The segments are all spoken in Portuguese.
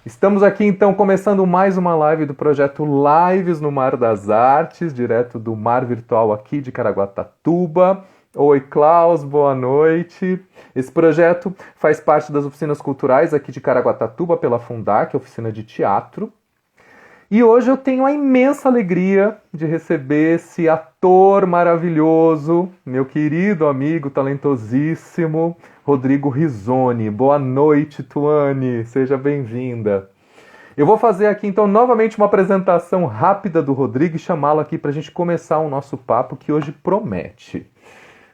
Estamos aqui então começando mais uma live do projeto Lives no Mar das Artes, direto do Mar Virtual aqui de Caraguatatuba. Oi, Klaus, boa noite. Esse projeto faz parte das oficinas culturais aqui de Caraguatatuba pela Fundac, oficina de teatro. E hoje eu tenho a imensa alegria de receber esse ator maravilhoso, meu querido amigo talentosíssimo, Rodrigo Rizzoni. Boa noite, Tuane, seja bem-vinda. Eu vou fazer aqui então novamente uma apresentação rápida do Rodrigo e chamá-lo aqui para a gente começar o nosso papo que hoje promete.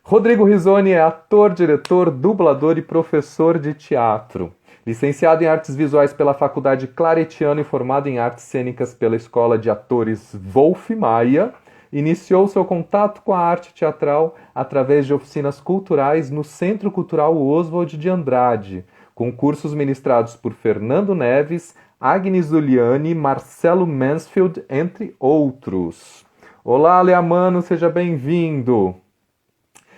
Rodrigo Rizzoni é ator, diretor, dublador e professor de teatro. Licenciado em Artes Visuais pela Faculdade Claretiano e formado em Artes Cênicas pela Escola de Atores Wolf Maia, iniciou seu contato com a arte teatral através de oficinas culturais no Centro Cultural Oswald de Andrade, com cursos ministrados por Fernando Neves, Agnes Zuliani e Marcelo Mansfield, entre outros. Olá, Leamano, seja bem-vindo!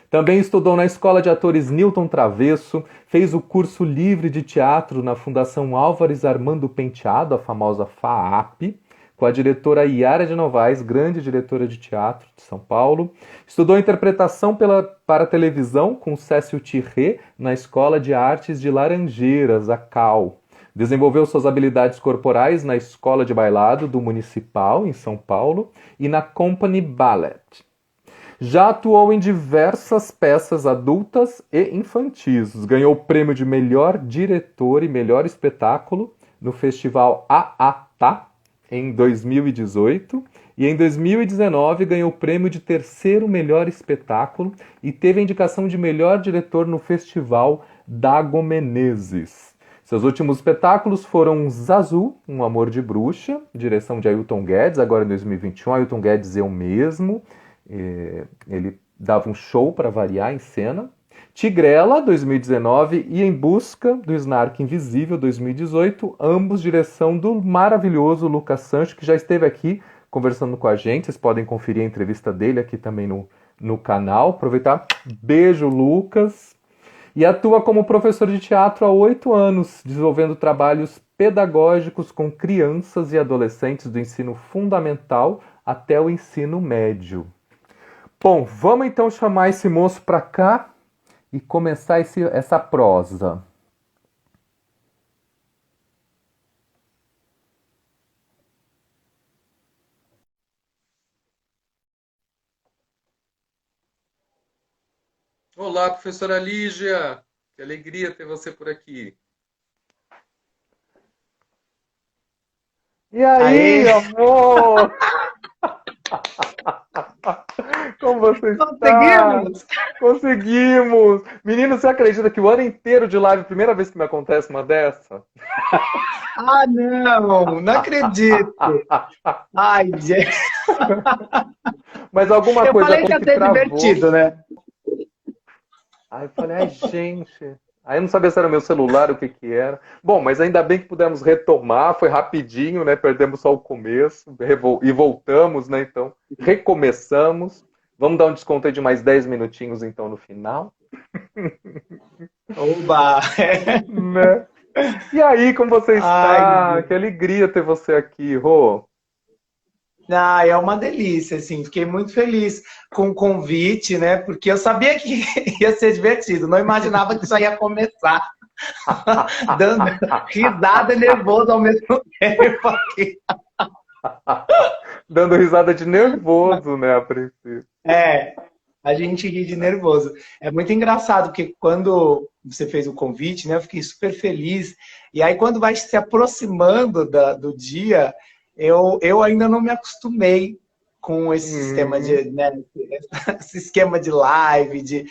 Também estudou na Escola de Atores Newton Travesso, fez o curso livre de teatro na Fundação Álvares Armando Penteado, a famosa FAAP, com a diretora Yara de Novaes, grande diretora de teatro de São Paulo. Estudou interpretação para televisão com Cécio Tirré na Escola de Artes de Laranjeiras, a CAL. Desenvolveu suas habilidades corporais na Escola de Bailado do Municipal, em São Paulo, e na Company Ballet. Já atuou em diversas peças adultas e infantis. Ganhou o prêmio de melhor diretor e melhor espetáculo no Festival AATA em 2018 e em 2019 ganhou o prêmio de terceiro melhor espetáculo e teve a indicação de melhor diretor no Festival Dago Menezes. Seus últimos espetáculos foram Zazu, Um Amor de Bruxa, direção de Ailton Guedes, agora em 2021, Ailton Guedes eu mesmo. Ele dava um show para variar em cena. Tigrela, 2019, e Em Busca do Snark Invisível, 2018, ambos direção do maravilhoso Lucas Sancho, que já esteve aqui conversando com a gente. Vocês podem conferir a entrevista dele aqui também no canal. Aproveitar. Beijo, Lucas. E atua como professor de teatro há 8 anos, desenvolvendo trabalhos pedagógicos com crianças e adolescentes do ensino fundamental até o ensino médio. Bom, vamos então chamar esse moço para cá e começar essa prosa. Olá, professora Lígia. Que alegria ter você por aqui. E aí, Aê, amor? Como você está? conseguimos! Conseguimos! Menino, você acredita que o ano inteiro de live, primeira vez que me acontece uma dessa? Ah, não, não acredito. Ai, gente, Mas alguma eu coisa falei que como ia que ser travou. divertido, né? Aí eu falei, ai, gente. Aí eu não sabia se era o meu celular, o que que era. Bom, mas ainda bem que pudemos retomar, foi rapidinho, né? Perdemos só o começo e voltamos, né? Então, recomeçamos. Vamos dar um desconto aí de mais 10 minutinhos, então, no final. Oba! Né? E aí, como você Ai, está? Que alegria ter você aqui, Rô. é uma delícia, assim, fiquei muito feliz com o convite, né? Porque eu sabia que ia ser divertido, não imaginava que já ia começar dando risada e nervoso ao mesmo tempo aqui. Dando risada de nervoso, né, a princípio. É, a gente ri de nervoso. É muito engraçado, porque quando você fez o convite, né, eu fiquei super feliz. E aí, quando vai se aproximando do dia, eu ainda não me acostumei com esse sistema Hum, de, né, esse esquema de live.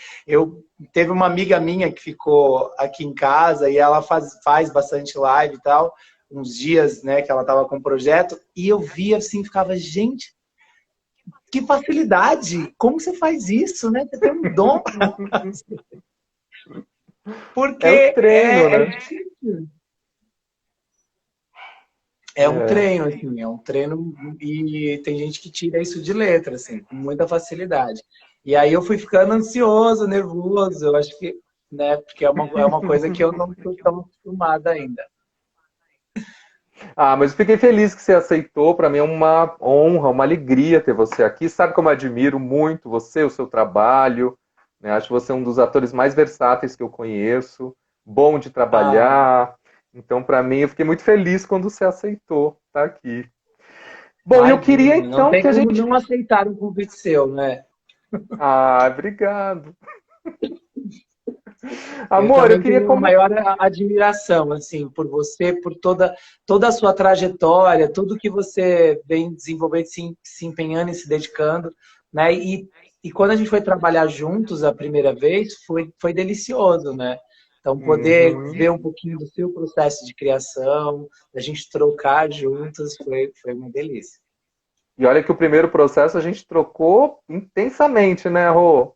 Teve uma amiga minha que ficou aqui em casa e ela faz bastante live e tal, uns dias, né, que ela estava com o projeto, e eu via assim, ficava, gente, que facilidade! Como você faz isso, né? Você tem um dom. é o Porque treino, é né? difícil. É um É. treino, assim, é um treino e tem gente que tira isso de letra, assim, com muita facilidade. E aí eu fui ficando ansioso, nervoso, eu acho que, né, porque é uma coisa que eu não estou tão acostumada ainda. Ah, mas eu fiquei feliz que você aceitou. Para mim é uma honra, uma alegria ter você aqui. Sabe como eu admiro muito você, o seu trabalho, né? Acho você um dos atores mais versáteis que eu conheço, bom de Ah, trabalhar. Então, para mim, eu fiquei muito feliz quando você aceitou estar aqui. Bom, eu queria imagina, não então tem que a como gente. não aceitar um convite seu, né? Ah, obrigado. Eu Amor, eu também queria tenho a como. maior admiração, assim, por você, por toda a sua trajetória, tudo que você vem desenvolvendo, se empenhando e se dedicando, né? E quando a gente foi trabalhar juntos a primeira vez, foi delicioso, né? Então, poder Uhum. ver um pouquinho do seu processo de criação, a gente trocar juntos, foi uma delícia. E olha que o primeiro processo a gente trocou intensamente, né, Rô?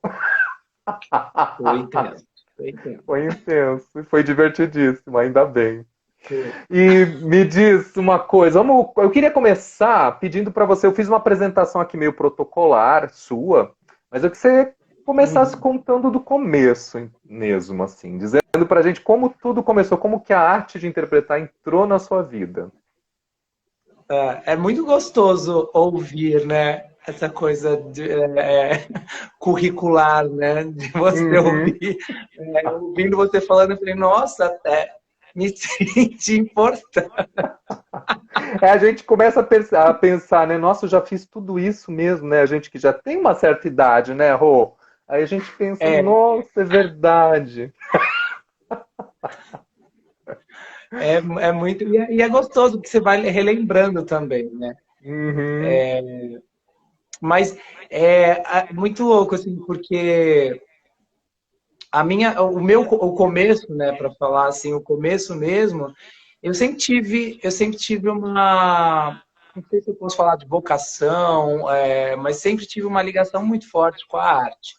Foi intenso, foi intenso. Foi intenso e foi divertidíssimo, ainda bem. Foi. E me diz uma coisa, eu queria começar pedindo para você, eu fiz uma apresentação aqui meio protocolar, sua, mas eu que você começasse Uhum. contando do começo mesmo, assim, dizendo pra gente como tudo começou, como que a arte de interpretar entrou na sua vida. É muito gostoso ouvir, né? Essa coisa curricular, né? De você Uhum. ouvir, ouvindo você falando, eu falei, nossa, até me senti importante. É, a gente começa a pensar, né? Nossa, eu já fiz tudo isso mesmo, né? A gente que já tem uma certa idade, né, Rô? Aí a gente pensa, É, nossa, é verdade. é muito. E é gostoso, porque você vai relembrando também, né? Uhum, Mas é muito louco, assim, porque o começo, né, para falar assim, o começo mesmo, eu sempre tive uma, não sei se eu posso falar de vocação, mas sempre tive uma ligação muito forte com a arte.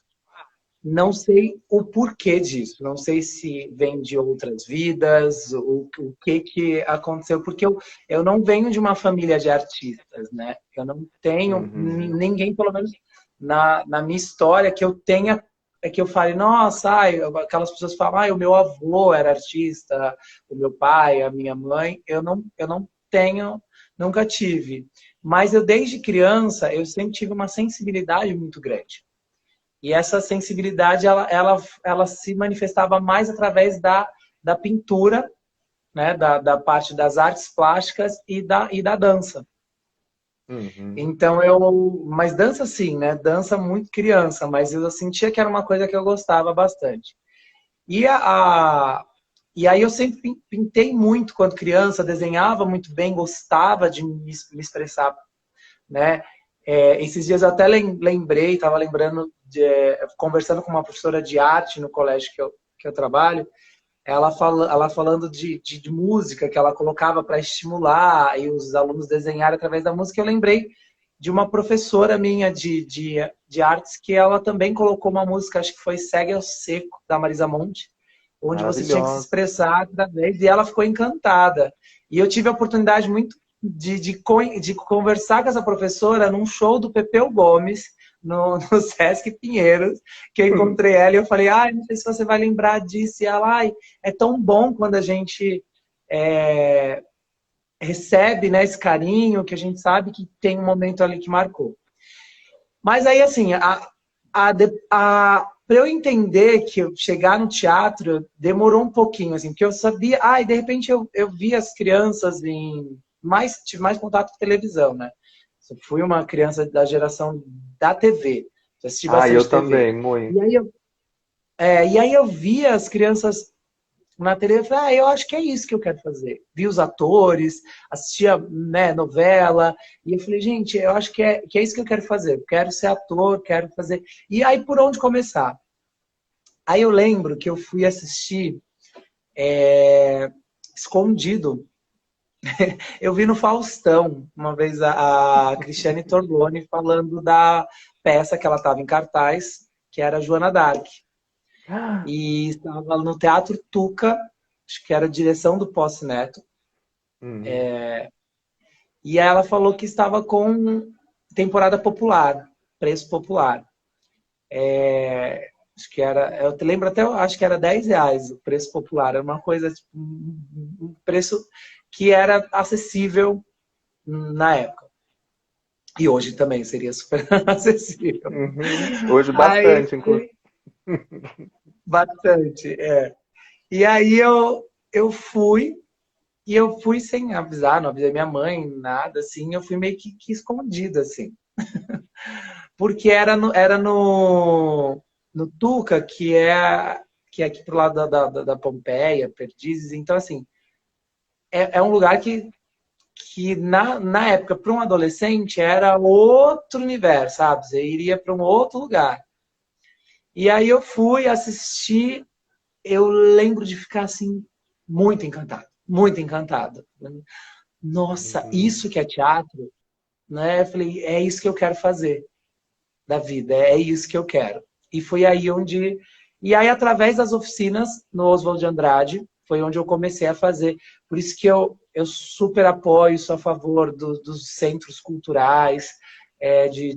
Não sei o porquê disso, não sei se vem de outras vidas, o que que aconteceu, porque eu não venho de uma família de artistas, né? Eu não tenho uhum, ninguém, pelo menos na minha história, que eu tenha, que eu fale, nossa, ai, aquelas pessoas falam, ai, o meu avô era artista, o meu pai, a minha mãe, eu não tenho, nunca tive. Mas eu, desde criança, eu sempre tive uma sensibilidade muito grande. E essa sensibilidade, ela se manifestava mais através da pintura, né, da parte das artes plásticas e da dança. uhum. Então mas dança sim, né, dança muito criança, mas eu sentia que era uma coisa que eu gostava bastante. E, e aí eu sempre pintei muito quando criança, desenhava muito bem, gostava de me expressar, né? Esses dias eu até lembrei, estava lembrando, conversando com uma professora de arte no colégio que eu trabalho, ela falando de música que ela colocava para estimular e os alunos desenharem através da música. Eu lembrei de uma professora minha de artes que ela também colocou uma música, acho que foi Segue ao Seco, da Marisa Monte, onde você tinha que se Maravilhosa. expressar através, e ela ficou encantada. E eu tive a oportunidade muito de conversar com essa professora num show do Pepeu Gomes, no Sesc Pinheiros, que eu encontrei ela e eu falei, ai, não sei se você vai lembrar disso. E ela, ai, é tão bom quando a gente é, recebe, né, esse carinho, que a gente sabe que tem um momento ali que marcou. Mas aí, assim, para eu entender que eu chegar no teatro demorou um pouquinho, assim, porque eu sabia, e de repente eu vi as crianças tive mais contato com televisão, né? Eu fui uma criança da geração da TV, eu assisti Ah, eu bastante TV. também, muito. E aí eu via as crianças na TV e falei, eu acho que é isso que eu quero fazer. Vi os atores, assistia, né, novela, e eu falei, gente, eu acho que é isso que eu quero fazer. Eu quero ser ator, quero fazer. E aí, por onde começar? Aí eu lembro que eu fui assistir escondido. Eu vi no Faustão, uma vez a Cristiane Torlone falando da peça que ela estava em cartaz, que era Joana d'Arc. E estava no Teatro Tuca, acho que era a direção do Posse Neto. Uhum. E ela falou que estava com temporada popular, preço popular. Acho que era, eu te lembro até, acho que era R$ 10 o preço popular. Era uma coisa, tipo, um preço que era acessível na época. E hoje também seria super acessível. Uhum. Hoje Aí, bastante, inclusive. bastante, é. E aí eu fui, e eu fui sem avisar, não avisei minha mãe, nada, assim, eu fui meio que escondido, assim. Porque no Tuca, que é aqui pro lado da Pompeia, Perdizes, então, assim, é um lugar que na época, para um adolescente, era outro universo, sabe? Você iria para um outro lugar. E aí eu fui assistir, eu lembro de ficar assim, muito encantado, muito encantado. Nossa, Uhum. isso que é teatro, né? Eu falei, é isso que eu quero fazer da vida, é isso que eu quero. E foi aí onde. E aí, através das oficinas no Oswald de Andrade, foi onde eu comecei a fazer. Por isso que eu super apoio, sou a favor dos centros culturais,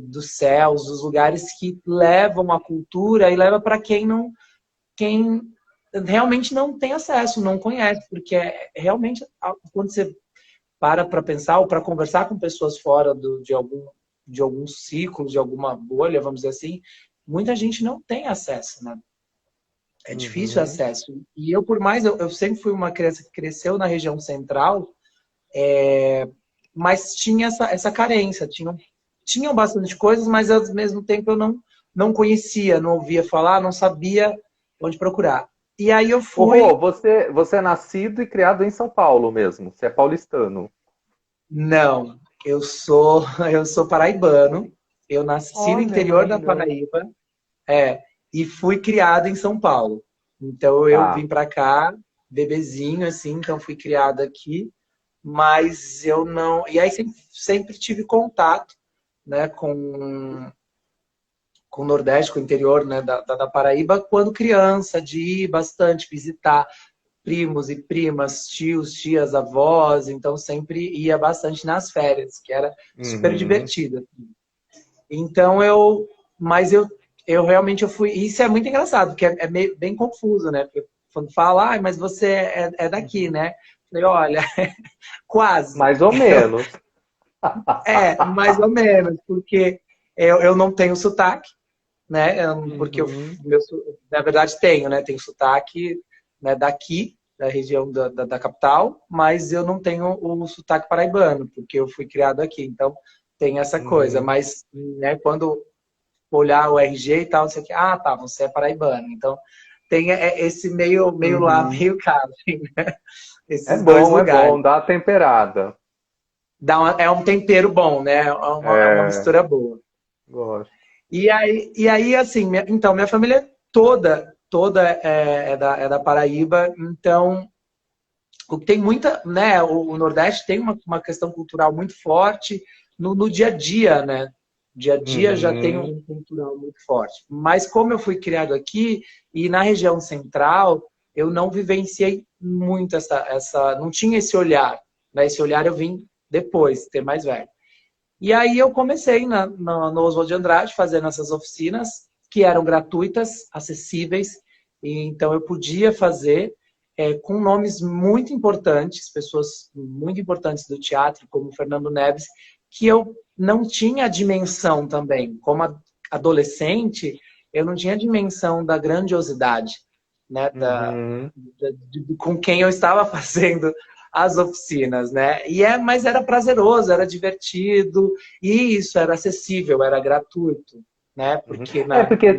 dos céus, dos lugares que levam a cultura e leva para quem realmente não tem acesso, não conhece, porque realmente quando você para pensar ou para conversar com pessoas fora de alguns ciclos, de alguma bolha, vamos dizer assim, muita gente não tem acesso, né? É difícil o Uhum. acesso. E eu, por mais, eu sempre fui uma criança que cresceu na região central, mas tinha essa carência. Tinham bastante coisas, mas ao mesmo tempo eu não conhecia, não ouvia falar, não sabia onde procurar. E aí eu Ô, Rô, fui. você é nascido e criado em São Paulo mesmo. Você é paulistano. Não, eu sou paraibano. Eu nasci no Olha, interior da maravilhoso. Paraíba, e fui criado em São Paulo. Então eu Tá. vim para cá, bebezinho, assim, então fui criado aqui, mas eu não. E aí sempre tive contato, né, com o Nordeste, com o interior, né, da Paraíba, quando criança, de ir bastante visitar primos e primas, tios, tias, avós, então sempre ia bastante nas férias, que era super Uhum. divertido. Então mas eu realmente eu fui. Isso é muito engraçado, porque é meio, bem confuso, né? Porque quando fala, mas você é daqui, né? Eu falei, olha, quase. Mais ou menos. Mais ou menos, porque eu não tenho sotaque, né? Porque Uhum. na verdade tenho, né? Tenho sotaque, né, daqui, da região da capital, mas eu não tenho o sotaque paraibano, porque eu fui criado aqui. Então tem essa coisa. Uhum. Mas, né, quando olhar o RG e tal, você que, ah, tá, você é paraibano. Então tem esse meio lá, Uhum. meio cá, assim, né? Esses dois É lugares. bom, dá uma temperada. É um tempero bom, né? É uma É, mistura boa. gosto. E aí assim, então, minha família toda é da Paraíba, então tem muita, né? O Nordeste tem uma questão cultural muito forte no dia a dia, né? Dia a dia já tem Uhum. um cultural muito forte. Mas como eu fui criado aqui e na região central, eu não vivenciei muito não tinha esse olhar, né? Esse olhar eu vim depois, ter mais velho. E aí eu comecei no Oswald de Andrade fazendo essas oficinas que eram gratuitas, acessíveis, e então eu podia fazer com nomes muito importantes, pessoas muito importantes do teatro, como Fernando Neves, que eu não tinha a dimensão também, como adolescente, eu não tinha a dimensão da grandiosidade, né, Uhum. com quem eu estava fazendo as oficinas, né? Mas era prazeroso, era divertido, e isso era acessível, era gratuito, né? Uhum. Porque É porque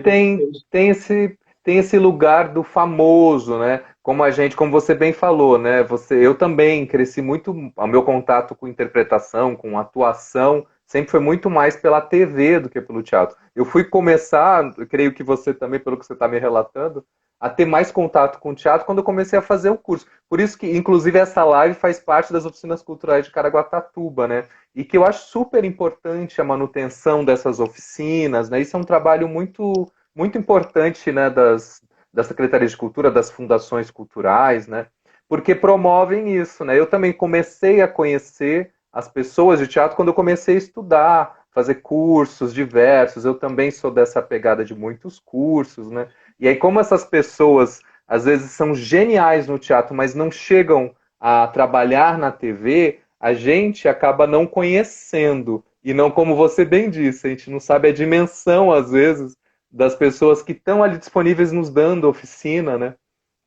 tem esse lugar do famoso, né? Como você bem falou, né? Eu também cresci muito, o meu contato com interpretação, com atuação, sempre foi muito mais pela TV do que pelo teatro. Eu fui começar, eu creio que você também, pelo que você está me relatando, a ter mais contato com o teatro quando eu comecei a fazer o curso. Por isso que, inclusive, essa live faz parte das oficinas culturais de Caraguatatuba, né? E que eu acho super importante a manutenção dessas oficinas, né? Isso é um trabalho muito, muito importante, né, da Secretaria de Cultura, das fundações culturais, né? Porque promovem isso, né? Eu também comecei a conhecer as pessoas de teatro quando eu comecei a estudar, fazer cursos diversos. Eu também sou dessa pegada de muitos cursos, né? E aí, como essas pessoas às vezes são geniais no teatro, mas não chegam a trabalhar na TV, a gente acaba não conhecendo. E não, como você bem disse, a gente não sabe a dimensão, às vezes, das pessoas que estão ali disponíveis nos dando oficina, né?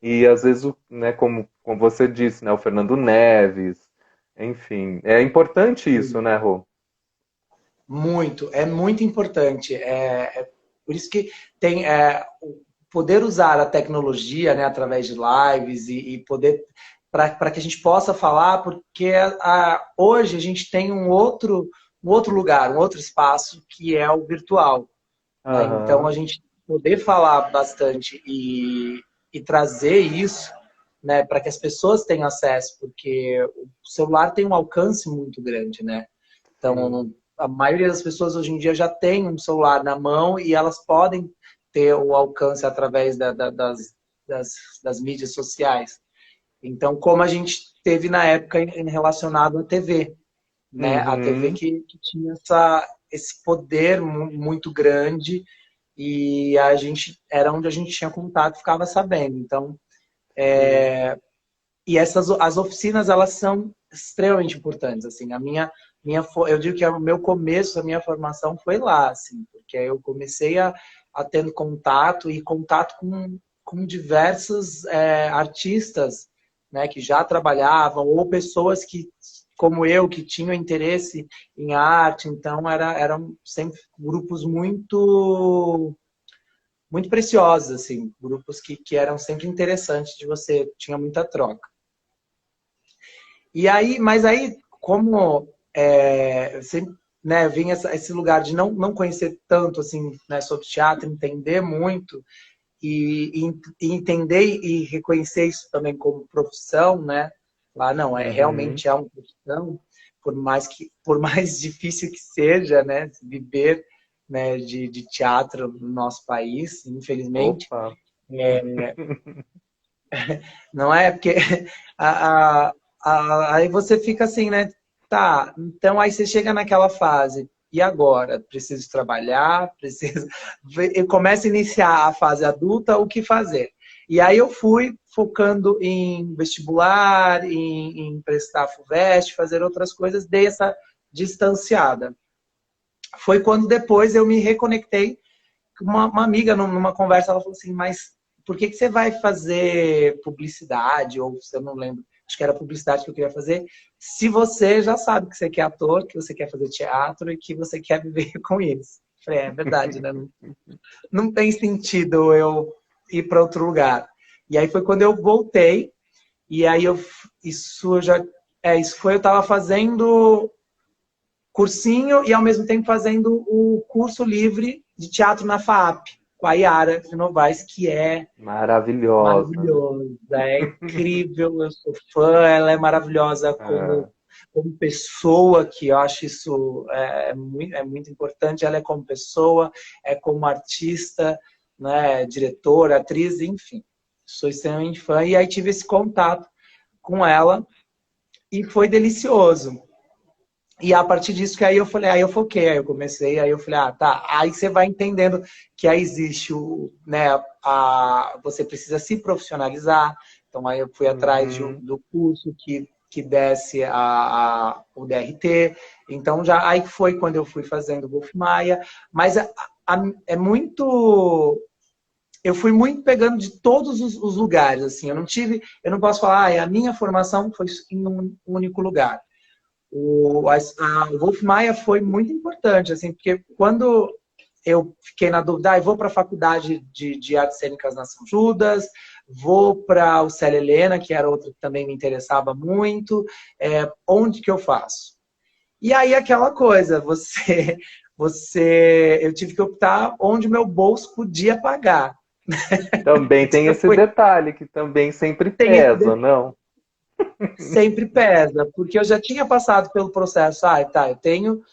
E às vezes, né, como você disse, né, o Fernando Neves, enfim, é importante isso, né, Rô? Muito, é muito importante. Por isso que tem o poder usar a tecnologia, né, através de lives e poder para que a gente possa falar, porque hoje a gente tem um outro lugar, um outro espaço que é o virtual. Né? Então Aham. a gente poder falar bastante e trazer isso, né, para que as pessoas tenham acesso, porque o celular tem um alcance muito grande, né? Sim. Então, a maioria das pessoas hoje em dia já tem um celular na mão e elas podem ter o alcance através das, das mídias sociais. Então, como a gente teve na época relacionado à TV, né? A TV Uhum. que tinha esse poder muito grande e a gente era onde a gente tinha contato e ficava sabendo. Então, Sim. e as oficinas elas são extremamente importantes. Assim, eu digo que o meu começo, a minha formação foi lá, assim, porque eu comecei a ter contato com diversos artistas, né, que já trabalhavam ou pessoas que como eu que tinham interesse em arte. Então eram sempre grupos muito preciosos, assim, grupos que eram sempre interessantes de você, tinha muita troca. E aí, mas aí, como eu sempre, né, vim esse lugar de não conhecer tanto assim, né, sobre teatro, entender muito e entender e reconhecer isso também como profissão, né? Lá não, Uhum. realmente é uma profissão, por mais difícil que seja, né, viver, né, de teatro no nosso país, infelizmente, Opa. não é porque a, a, aí você fica assim, né? Tá, então aí você chega naquela fase, e agora? Preciso trabalhar, preciso. Eu começo a iniciar a fase adulta, o que fazer? E aí eu fui focando em vestibular, em prestar FUVEST, fazer outras coisas, dei essa distanciada. Foi quando depois eu me reconectei com uma amiga numa conversa, ela falou assim, mas por que você vai fazer publicidade? Ou se eu não lembro, acho que era publicidade que eu queria fazer, se você já sabe que você quer ator, que você quer fazer teatro e que você quer viver com isso. Eu falei, é verdade, né? Não tem sentido eu ir para outro lugar. E aí foi quando eu voltei, e aí isso já. Isso foi, eu estava fazendo cursinho e ao mesmo tempo fazendo o curso livre de teatro na FAAP, com a Yara de Novaes, que é Maravilhosa, né? maravilhosa, é incrível, eu sou fã, ela é maravilhosa Ah, como pessoa, que eu acho isso é muito importante, ela é como pessoa, é como artista, né, diretora, atriz, enfim, sou extremamente fã, e aí tive esse contato com ela, e foi delicioso. E a partir disso que aí eu falei, aí eu foquei, aí eu comecei, aí eu falei, ah, tá. Aí você vai entendendo que aí existe né, você precisa se profissionalizar. Então aí eu fui atrás uhum. do curso que desse o DRT. Então já aí foi quando eu fui fazendo o Wolf Maia. Mas é muito. Eu fui muito pegando de todos os lugares, assim. Eu não posso falar, a minha formação foi em um único lugar. O Wolf Maia foi muito importante, assim, porque quando eu fiquei na dúvida, vou para a faculdade de artes cênicas na São Judas, vou para o Célia Helena, que era outro que também me interessava muito, onde que eu faço? E aí aquela coisa, eu tive que optar onde meu bolso podia pagar. Também tem esse detalhe que também sempre Tem esse pesa, não? sempre pesa, porque eu já tinha passado pelo processo, tá, eu tenho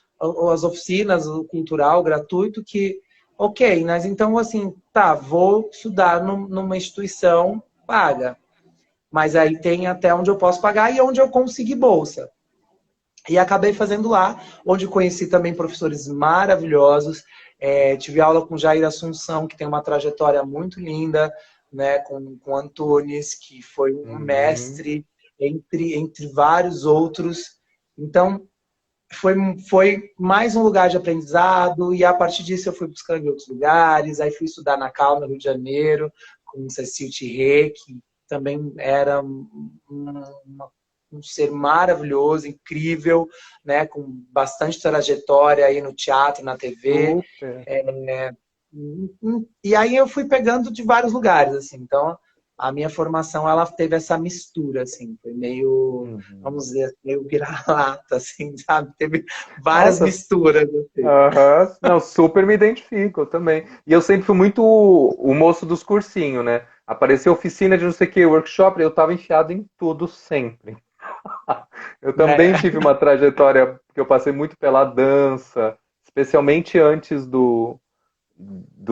as oficinas, o cultural gratuito que, ok, mas então assim, tá, vou estudar numa instituição paga, mas aí tem até onde eu posso pagar e onde eu consegui bolsa. E acabei fazendo lá, onde conheci também professores maravilhosos. Tive aula com Jair Assunção, que tem uma trajetória muito linda, né, com Antunes, que foi um Uhum. mestre. entre vários outros. Então, foi mais um lugar de aprendizado, e a partir disso eu fui buscando em outros lugares, aí fui estudar na Cal, no Rio de Janeiro, com o Cecil Thierry, que também era um ser maravilhoso, incrível, né, com bastante trajetória aí no teatro, na TV. Super. E aí eu fui pegando de vários lugares, assim. Então, a minha formação, ela teve essa mistura, assim. Foi meio, Uhum. vamos dizer, meio vira-lata, assim, sabe? Teve várias Nossa, misturas, assim. aham. Não, super me identifico eu também. E eu sempre fui muito o moço dos cursinhos, né? Apareceu oficina de não sei o que, workshop, eu tava enfiado em tudo sempre. Eu também É, tive uma trajetória que eu passei muito pela dança, especialmente antes do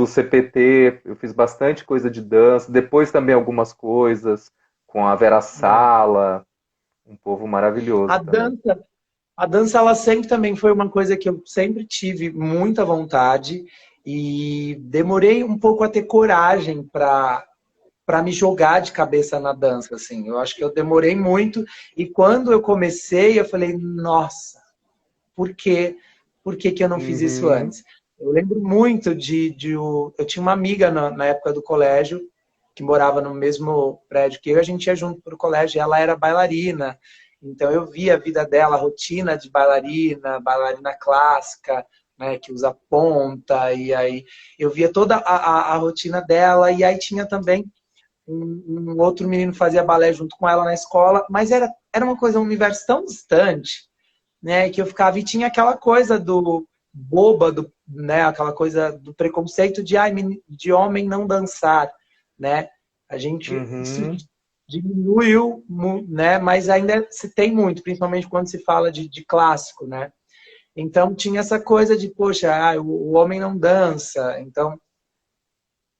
CPT. Eu fiz bastante coisa de dança, depois também algumas coisas com a Vera Sala, um povo a maravilhoso também. dança, a dança, ela sempre também foi uma coisa que eu sempre tive muita vontade e demorei um pouco a ter coragem para me jogar de cabeça na dança, assim. Eu acho que eu demorei muito e quando eu comecei, eu falei, nossa, por quê? Por que que eu não fiz isso Uhum. antes? Eu lembro muito eu tinha uma amiga na época do colégio que morava no mesmo prédio que eu, a gente ia junto para o colégio e ela era bailarina. Então eu via a vida dela, a rotina de bailarina, bailarina clássica, né, que usa ponta, e aí eu via toda a rotina dela, e aí tinha também um outro menino que fazia balé junto com ela na escola, mas era uma coisa, um universo tão distante, né, que eu ficava, e tinha aquela coisa do boba, né, aquela coisa do preconceito de, ai, de homem não dançar, né, a gente isso Uhum. diminuiu, né, mas ainda se tem muito, principalmente quando se fala de clássico, né, então tinha essa coisa de, poxa, o homem não dança, então,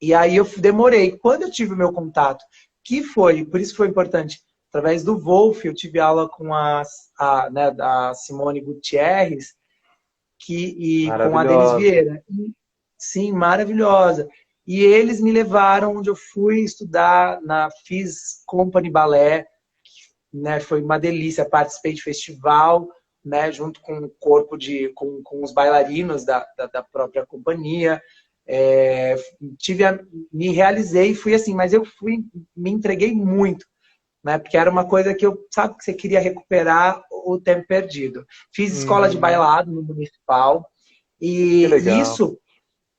e aí eu demorei, quando eu tive o meu contato, que foi, por isso foi importante, através do Wolf, eu tive aula com né, a Simone Gutierrez, e com a Denise Maravilhosa. Vieira. E, sim, maravilhosa. E eles me levaram onde eu fui estudar fiz Company Ballet, né? Foi uma delícia, participei de festival, né? Junto com o corpo com os bailarinos da própria companhia. É, me realizei, fui assim, mas eu me entreguei muito, né? Porque era uma coisa que eu, sabe, que você queria recuperar o tempo perdido. Fiz escola de Uhum. bailado no municipal Que e legal. isso,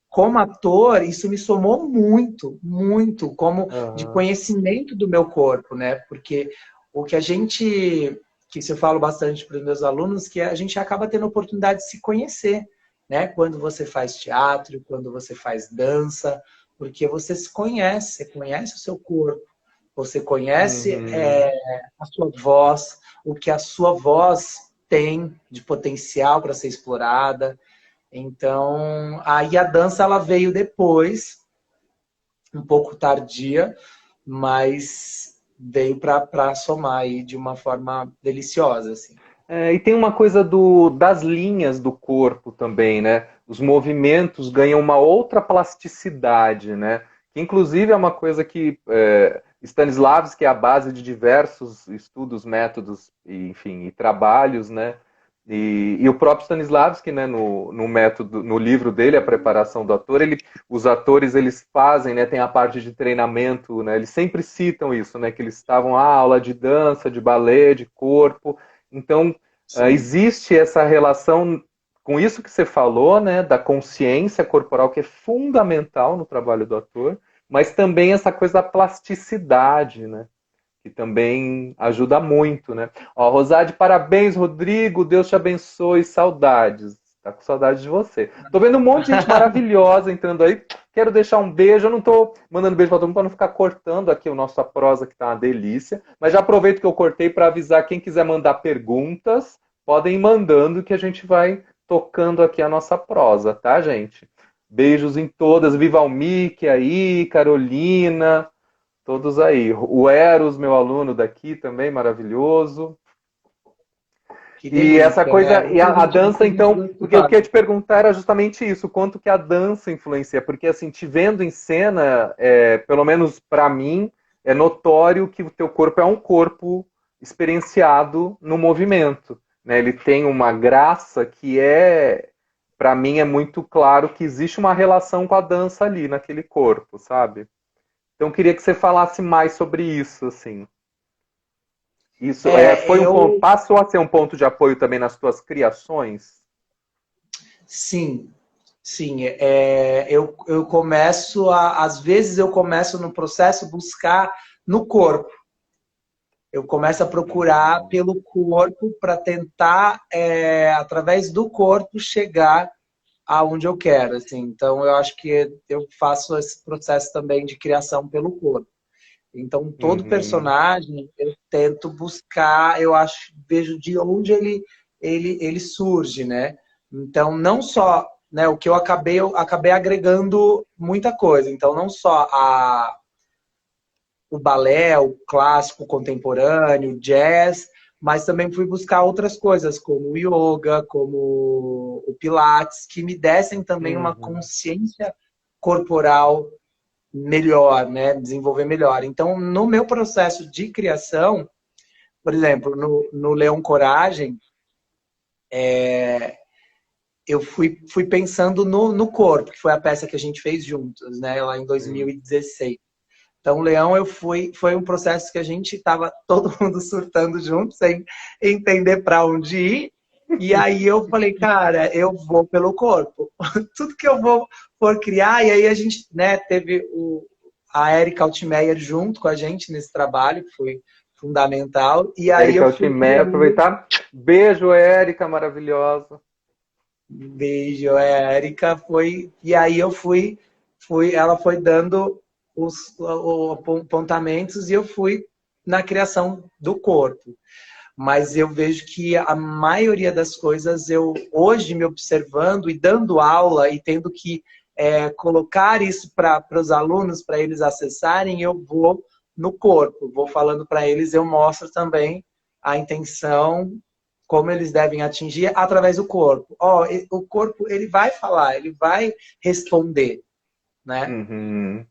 como ator, isso me somou muito, muito, como de Aham. conhecimento do meu corpo, né? Porque o que a gente, que isso eu falo bastante para os meus alunos, que a gente acaba tendo a oportunidade de se conhecer, né? Quando você faz teatro, quando você faz dança, porque você se conhece, você conhece o seu corpo, você conhece Uhum. a sua voz, o que a sua voz tem de potencial para ser explorada. Então, aí a dança ela veio depois, um pouco tardia, mas veio para somar aí de uma forma deliciosa, assim. É, e tem uma coisa das linhas do corpo também, né? Os movimentos ganham uma outra plasticidade, né? Que inclusive é uma coisa que Stanislavski é a base de diversos estudos, métodos, e, enfim, e trabalhos, né? E o próprio Stanislavski, né, no método, no livro dele, A Preparação do Ator, os atores eles fazem, né, tem a parte de treinamento, né? Eles sempre citam isso, né? Que eles estavam aula de dança, de balé, de corpo. Então, Sim. existe essa relação com isso que você falou, né, da consciência corporal, que é fundamental no trabalho do ator, mas também essa coisa da plasticidade, né, que também ajuda muito, né. Ó, Rosade, parabéns, Rodrigo, Deus te abençoe, saudades. Tá com saudade de você. Tô vendo um monte de gente maravilhosa entrando aí. Quero deixar um beijo. Eu não tô mandando beijo pra todo mundo para não ficar cortando aqui o nosso prosa, que tá uma delícia. Mas já aproveito que eu cortei para avisar quem quiser mandar perguntas, podem ir mandando que a gente vai tocando aqui a nossa prosa, tá, gente? Beijos em todas. Viva o Mickey aí, Carolina, todos aí. O Eros, meu aluno daqui também, maravilhoso. Que E essa delícia, né? coisa, e Muita a gente dança, então, que porque eu fala. queria te perguntar era justamente isso, quanto que a dança influencia, porque assim, te vendo em cena, pelo menos para mim, é notório que o teu corpo é um corpo experienciado no movimento, né? Ele tem uma graça que para mim é muito claro que existe uma relação com a dança ali naquele corpo, sabe? Então eu queria que você falasse mais sobre isso, assim. Isso É, eu, passou a ser um ponto de apoio também nas tuas criações? sim, sim. Eu começo, às vezes eu começo no processo buscar no corpo. Eu começo a procurar pelo corpo para tentar, através do corpo, chegar aonde eu quero. Assim. Então, eu acho que eu faço esse processo também de criação pelo corpo. Então, todo Uhum, personagem eu tento buscar, eu acho, vejo de onde ele surge, né? Então, não só, né, o que eu acabei agregando muita coisa. Então, não só o balé, o clássico, o contemporâneo, o jazz, mas também fui buscar outras coisas, como o yoga, como o pilates, que me dessem também uma uhum. consciência corporal melhor, né? Desenvolver melhor. Então, no meu processo de criação, por exemplo, no Leão Coragem, eu fui pensando no corpo, que foi a peça que a gente fez juntos, né? Lá em Sim. 2016. Então, Leão, foi um processo que a gente estava todo mundo surtando junto, sem entender para onde ir. E aí eu falei, cara, eu vou pelo corpo. Tudo que eu vou for criar, e aí a gente, né, teve a Erika Altmaier junto com a gente nesse trabalho, que foi fundamental. E aí Érica eu fui Altimé, criando. aproveitar. Beijo, Érica, maravilhosa. Um beijo, a Erika foi. E aí ela foi dando os apontamentos e eu fui na criação do corpo. Mas eu vejo que a maioria das coisas, eu hoje me observando e dando aula e tendo que colocar isso para os alunos, para eles acessarem, eu vou no corpo, vou falando para eles, eu mostro também a intenção, como eles devem atingir através do corpo. O corpo, ele vai falar, ele vai responder, né? Uhum.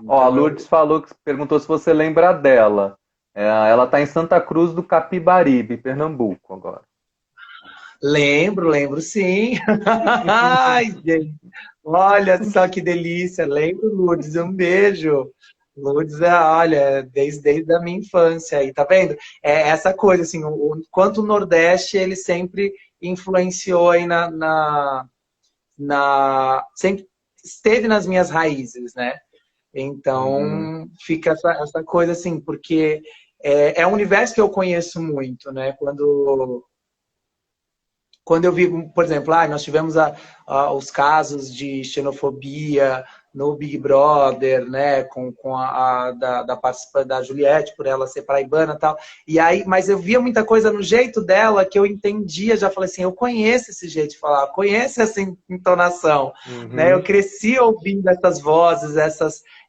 Ó, a Então Lourdes eu falou que perguntou se você lembra dela. Ela está em Santa Cruz do Capibaribe, Pernambuco, agora. lembro sim. Ai, gente. Olha só que delícia. Lembro, Lourdes, um beijo. Lourdes, olha, desde a minha infância aí, tá vendo? É essa coisa, assim, quanto o Nordeste, ele sempre influenciou aí sempre esteve nas minhas raízes, né? Uhum. Então, fica essa coisa assim, porque é um universo que eu conheço muito, né? Quando eu vi, por exemplo, nós tivemos os casos de xenofobia no Big Brother, né, com da participante da Juliette, por ela ser paraibana e tal. E aí, mas eu via muita coisa no jeito dela que eu entendia, já falei assim, eu conheço esse jeito de falar, conheço essa entonação, né? Eu Uhum. cresci ouvindo essas vozes,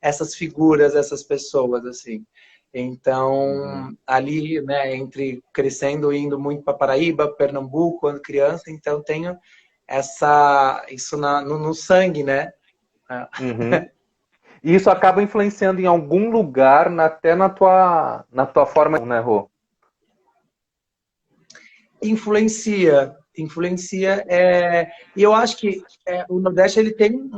essas figuras, essas pessoas, assim. Uhum. Então, ali, né, entre crescendo e indo muito para Paraíba, Pernambuco, quando criança, então tenho isso no sangue, né? Uhum. E isso acaba influenciando em algum lugar, até na tua forma, né, Rô? Influencia, e eu acho que o Nordeste ele tem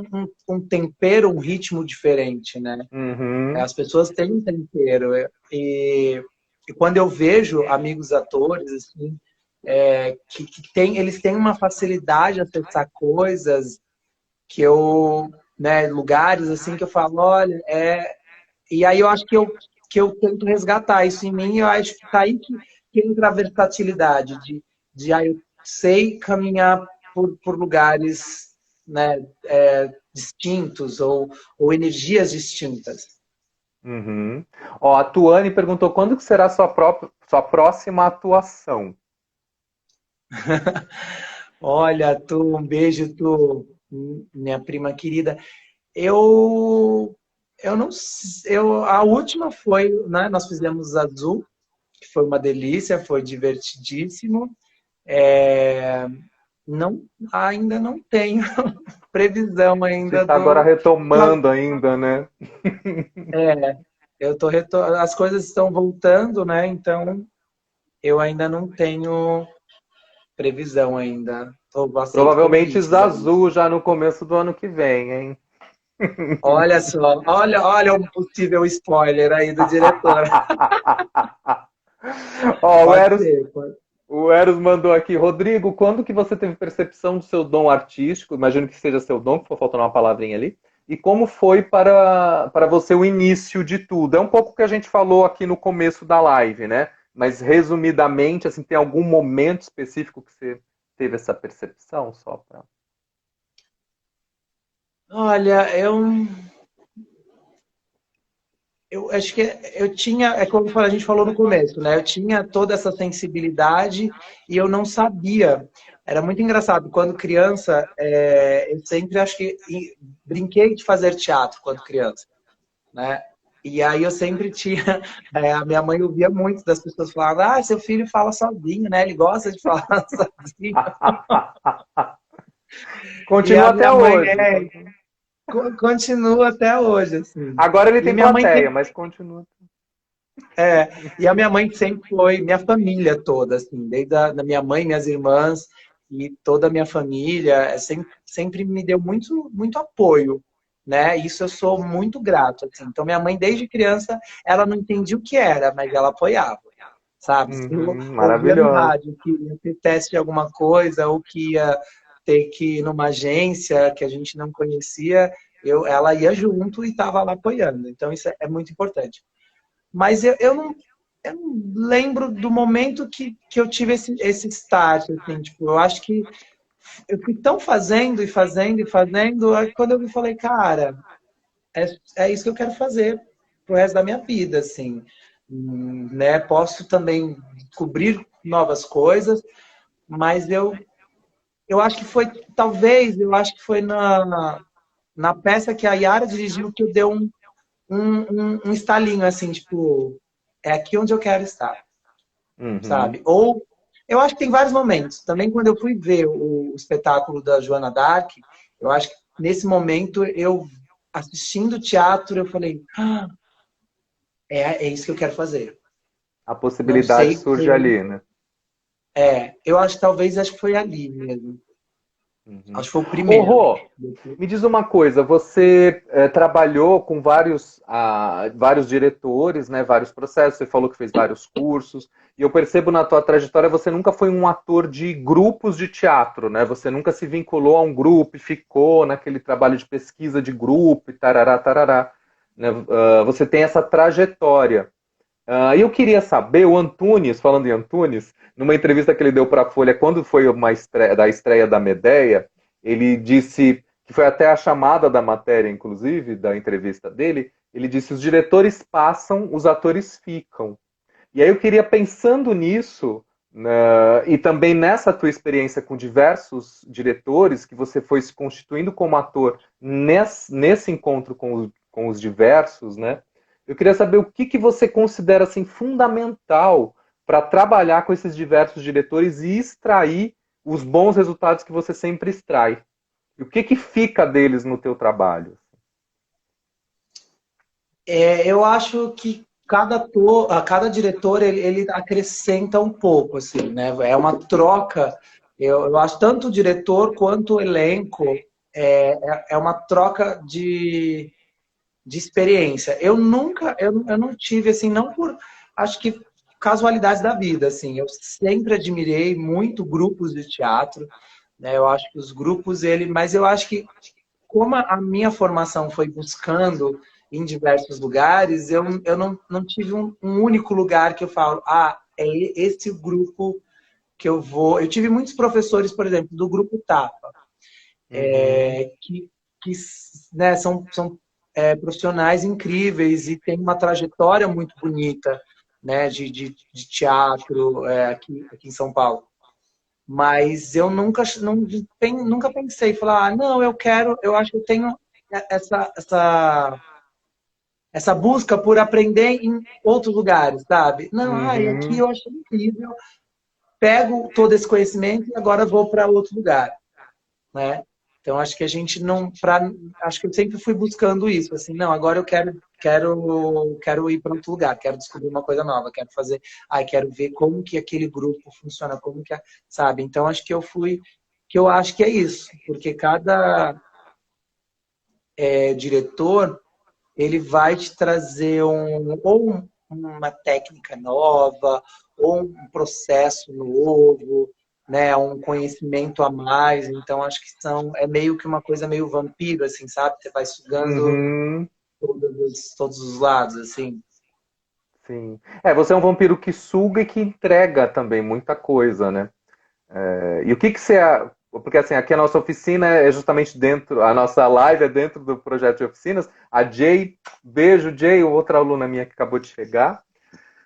um tempero, um ritmo diferente, né? Uhum. As pessoas têm um tempero. E quando eu vejo amigos atores, assim, eles têm uma facilidade de acessar coisas que né, lugares assim que eu falo, olha, e aí eu acho que eu tento resgatar isso em mim, eu acho que tá aí que entra a versatilidade eu sei caminhar por lugares, né, distintos ou energias distintas. Uhum. Ó, a Tuane perguntou quando que será sua próxima atuação? Olha, um beijo, minha prima querida. Eu, eu não, a última foi, né? Nós fizemos Azul, que foi uma delícia, foi divertidíssimo. É, não, ainda não tenho previsão Você ainda está agora do. retomando ainda, né? As coisas estão voltando, né? Então eu ainda não tenho previsão ainda. Estou aceito Provavelmente convites aí. Zazu já no começo do ano que vem, hein? Olha só, olha um possível spoiler aí do diretor. Ó, Pode ser, pode. o Eros mandou aqui, Rodrigo, quando que você teve percepção do seu dom artístico? Imagino que seja seu dom, que foi faltando uma palavrinha ali. E como foi para você o início de tudo? É um pouco o que a gente falou aqui no começo da live, né? Mas resumidamente, assim, tem algum momento específico que você teve essa percepção só para. Olha, eu acho que eu tinha, é como a gente falou no começo, né? Eu tinha toda essa sensibilidade e eu não sabia. Era muito engraçado. Quando criança, eu sempre acho que brinquei de fazer teatro quando criança, né? E aí eu sempre tinha, a minha mãe ouvia muito das pessoas falando, ah, seu filho fala sozinho, né? Ele gosta de falar sozinho. E a Continua até minha mãe hoje. continua até hoje, assim. Agora ele E tem minha mãe plateia, mas continua. e a minha mãe sempre foi, minha família toda, assim, desde da minha mãe, minhas irmãs e toda a minha família, sempre me deu muito apoio, né? Isso eu sou muito grato, assim. Então, minha mãe, desde criança, ela não entendia o que era, mas ela apoiava, sabe? Se eu ouvia no Maravilhoso. rádio que ia ter teste de alguma coisa ou que ia ter que ir numa agência que a gente não conhecia, ela ia junto e estava lá apoiando. Então, isso é muito importante. Mas eu não lembro do momento que eu tive esse start, assim, tipo, eu acho que eu fui tão fazendo e fazendo e fazendo, aí quando eu me falei, cara, é isso que eu quero fazer pro resto da minha vida, assim, né? Posso também descobrir novas coisas, mas eu acho que foi, talvez, eu acho que foi na peça que a Yara dirigiu que eu dei um estalinho, assim, tipo, é aqui onde eu quero estar, Uhum. sabe? Ou, eu acho que tem vários momentos. Também quando eu fui ver o espetáculo da Joana Dark, eu acho que nesse momento, eu assistindo teatro, eu falei, é isso que eu quero fazer. A Não possibilidade sei surge como. ali, né? Eu acho que talvez acho que foi ali mesmo. Uhum. Acho que foi o Ô, primeiro. Rô, me diz uma coisa, você trabalhou com vários diretores, né, vários processos, você falou que fez vários cursos, e eu percebo na tua trajetória você nunca foi um ator de grupos de teatro, né? Você nunca se vinculou a um grupo e ficou naquele trabalho de pesquisa de grupo e tarará, tarará, né? Você tem essa trajetória. E eu queria saber, o Antunes, falando em Antunes, numa entrevista que ele deu para a Folha, quando foi da estreia da Medea, ele disse, que foi até a chamada da matéria, inclusive, da entrevista dele, ele disse, os diretores passam, os atores ficam. E aí eu queria, pensando nisso, e também nessa tua experiência com diversos diretores, que você foi se constituindo como ator nesse encontro com os diversos, né? Eu queria saber o que você considera assim, fundamental para trabalhar com esses diversos diretores e extrair os bons resultados que você sempre extrai. E o que fica deles no teu trabalho? Eu acho que cada ator, cada diretor, ele acrescenta um pouco, assim, né? É uma troca. Eu acho tanto o diretor quanto o elenco é uma troca de experiência. Eu não tive, assim, não por, acho que casualidades da vida, assim. Eu sempre admirei muito grupos de teatro, né? Eu acho que os grupos, mas eu acho que como a minha formação foi buscando em diversos lugares, eu não tive um único lugar que eu falo, é esse grupo que eu vou. Eu tive muitos professores, por exemplo, do grupo TAPA, Uhum. que né, são profissionais incríveis e têm uma trajetória muito bonita, né, de teatro aqui em São Paulo. Mas eu nunca pensei, falar, não, eu acho que eu tenho essa busca por aprender em outros lugares, sabe? Não, aqui Uhum. eu achei incrível, pego todo esse conhecimento e agora vou para outro lugar, né? Então acho que a gente não, acho que eu sempre fui buscando isso, assim, não, agora eu quero quero ir para outro lugar, quero descobrir uma coisa nova, quero fazer, quero ver como que aquele grupo funciona, como que, sabe? Então acho que eu acho que é isso, porque cada diretor ele vai te trazer uma técnica nova, ou um processo novo, né? Um conhecimento a mais. Então, acho que é meio que uma coisa meio vampiro, assim, sabe? Você vai sugando Uhum, todos os lados, assim. sim. Você é um vampiro que suga e que entrega também muita coisa, né? E o que que você... Porque assim, aqui a nossa oficina é justamente dentro, a nossa live é dentro do projeto de oficinas. A Jay, beijo Jay, outra aluna minha que acabou de chegar.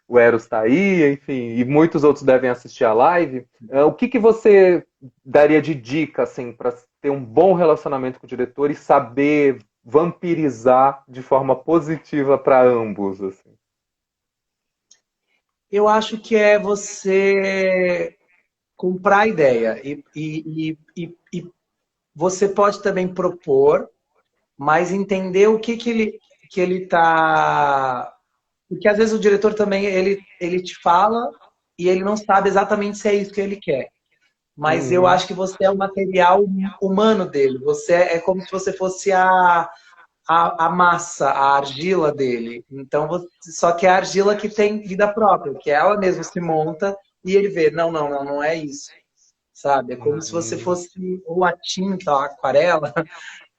O Eros está aí, enfim, e muitos outros devem assistir a live. O que que você daria de dica assim para ter um bom relacionamento com o diretor e saber vampirizar de forma positiva para ambos, assim? Eu acho que é você comprar a ideia e você pode também propor, mas entender o que ele tá. Porque às vezes o diretor também ele te fala e ele não sabe exatamente se é isso que ele quer. Mas eu Uhum. acho que você é o material humano dele. Você é como se você fosse a massa, a argila dele. Então, só que é a argila que tem vida própria, que ela mesma se monta e ele vê, não é isso. Sabe? É como se você Uhum. fosse ou a tinta, a aquarela,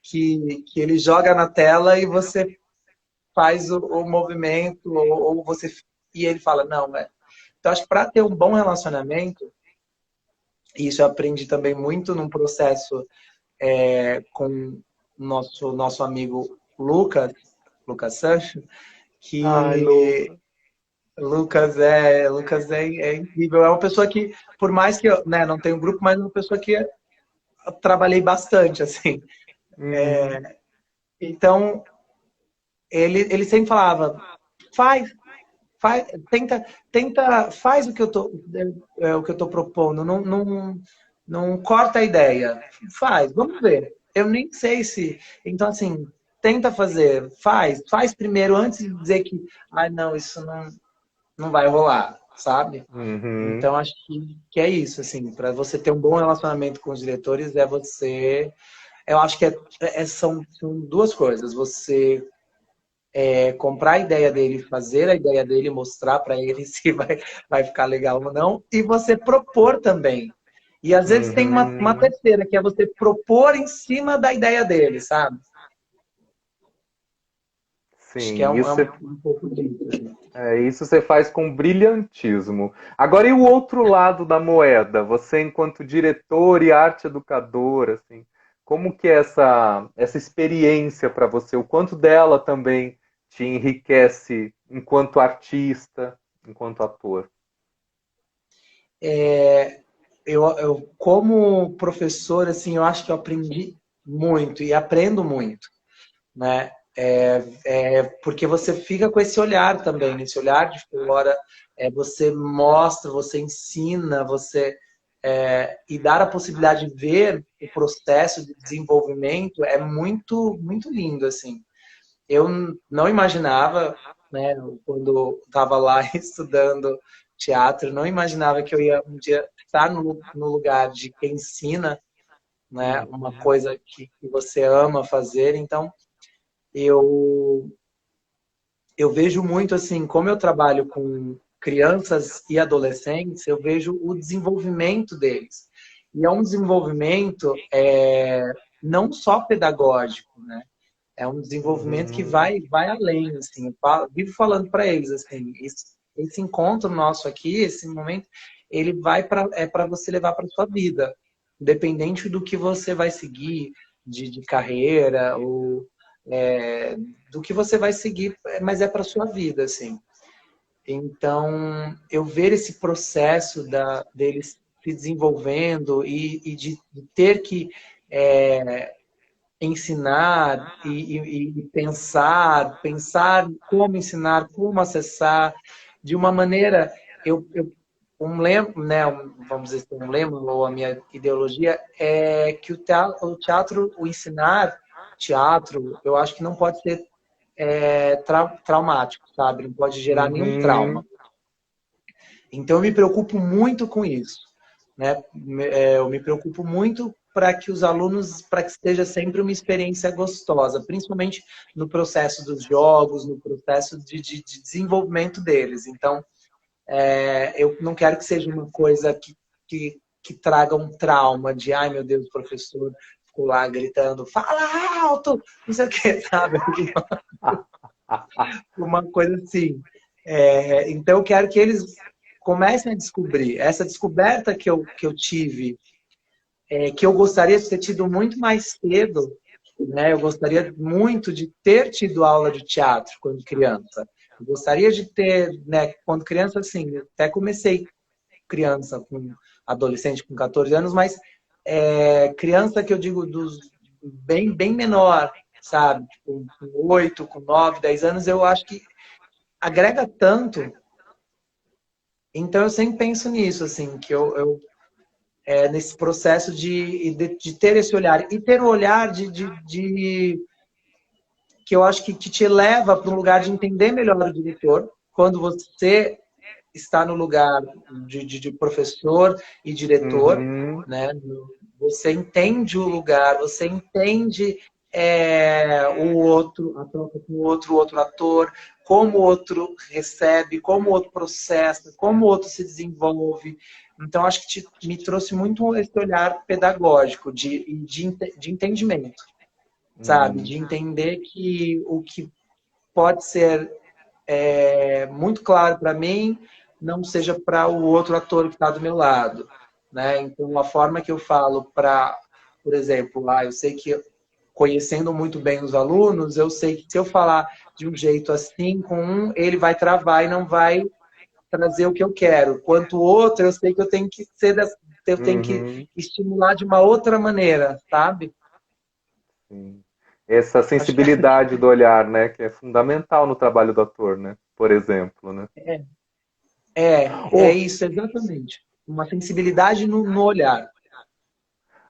que ele joga na tela e você faz o movimento, ou você. E ele fala, não, é. Então, acho que para ter um bom relacionamento, e isso eu aprendi também muito num processo com nosso amigo Lucas Sancho, Ai, que Lucas. Lucas é incrível. É uma pessoa que, por mais que eu não tenha um grupo, mas é uma pessoa que eu trabalhei bastante, assim. Uhum. Então, ele sempre falava, faz, faz o que eu tô propondo, não corta a ideia, faz, vamos ver. Eu nem sei se, então assim, tenta fazer, faz primeiro antes de dizer que, não, isso não vai rolar, sabe? Uhum. Então acho que é isso, assim, para você ter um bom relacionamento com os diretores eu acho que são duas coisas. Você comprar a ideia dele, fazer a ideia dele, mostrar para ele se vai ficar legal ou não, e você propor também. E às vezes tem uma Uhum. terceira, que é você propor em cima da ideia dele, sabe? Acho que é Sim, um pouco disso. Assim. isso você faz com brilhantismo. Agora, e o outro lado da moeda? Você, enquanto diretor e arte educador, assim, como que é essa experiência para você? O quanto dela também te enriquece enquanto artista, enquanto ator? Como professor, assim, eu acho que eu aprendi muito e aprendo muito, né? Porque você fica com esse olhar também, esse olhar de fora, você mostra, você ensina, e dar a possibilidade de ver o processo de desenvolvimento é muito, muito lindo, assim. Eu não imaginava, né, quando estava lá estudando teatro, não imaginava que eu ia um dia estar no lugar de quem ensina, né, uma Uhum. coisa que você ama fazer. Então, eu eu vejo muito assim, como eu trabalho com crianças e adolescentes, eu vejo o desenvolvimento deles. E é um desenvolvimento não só pedagógico, né? É um desenvolvimento que Uhum. vai além, assim. Eu vivo falando para eles, assim, esse encontro nosso aqui, esse momento, ele para você levar para sua vida, independente do que você vai seguir de carreira ou é, do que você vai seguir, mas é para sua vida, assim. Então, eu ver esse processo deles se desenvolvendo e de ter que ensinar e pensar como ensinar, como acessar, de uma maneira, um lema, né, vamos dizer assim, um lema, ou a minha ideologia, é que o teatro, o ensinar teatro, eu acho que não pode ser traumático, sabe? Não pode gerar nenhum Uhum. trauma. Então, eu me preocupo muito com isso, né? Eu me preocupo muito para que os alunos, para que seja sempre uma experiência gostosa, principalmente no processo dos jogos, no processo de desenvolvimento deles. Então, eu não quero que seja uma coisa que traga um trauma de, ai meu Deus, o professor ficou lá gritando, fala alto, não sei o que, sabe? Uma coisa assim. Então, eu quero que eles comecem a descobrir. Essa descoberta que eu tive, que eu gostaria de ter tido muito mais cedo, né? Eu gostaria muito de ter tido aula de teatro quando criança. Eu gostaria de ter, né, quando criança, assim, eu até comecei criança, com adolescente com 14 anos, mas criança que eu digo dos bem menor, sabe? Com 8, com 9, 10 anos, eu acho que agrega tanto. Então eu sempre penso nisso, assim, que nesse processo de ter esse olhar. E ter um olhar que eu acho que te leva para um lugar de entender melhor o diretor, quando você está no lugar de professor e diretor, Uhum. né? Você entende o lugar, você entende o outro, a troca com o outro ator, como o outro recebe, como o outro processa, como o outro se desenvolve. Então, acho que me trouxe muito esse olhar pedagógico, de entendimento, sabe? Uhum. De entender que o que pode ser muito claro para mim, não seja para o outro ator que está do meu lado, né? Então, a forma que eu falo para, por exemplo, lá, eu sei que conhecendo muito bem os alunos, eu sei que se eu falar de um jeito assim com um, ele vai travar e não vai trazer o que eu quero. Quanto o outro, eu sei que eu tenho que eu tenho que Uhum. estimular de uma outra maneira, sabe? Sim. Essa Acho que sensibilidade do olhar, né, que é fundamental no trabalho do ator, né? Por exemplo, né? é Ô, isso, exatamente. Uma sensibilidade no olhar.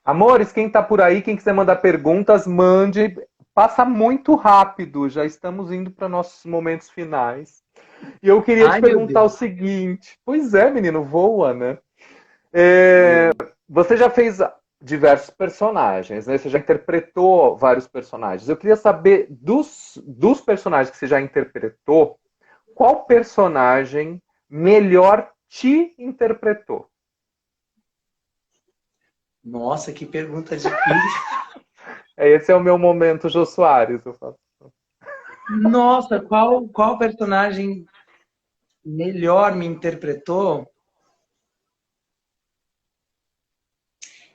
amores, quem tá por aí, quem quiser mandar perguntas, mande. Passa muito rápido, já estamos indo para nossos momentos finais. E eu queria te Ai, meu perguntar o Deus. seguinte: pois é, menino, voa, né? Boa. Você já fez diversos personagens, né? Você já interpretou vários personagens. Eu queria saber dos personagens que você já interpretou, qual personagem melhor te interpretou? Nossa, que pergunta difícil. Esse é o meu momento, Jô Soares. Eu falo. Nossa, qual personagem melhor me interpretou?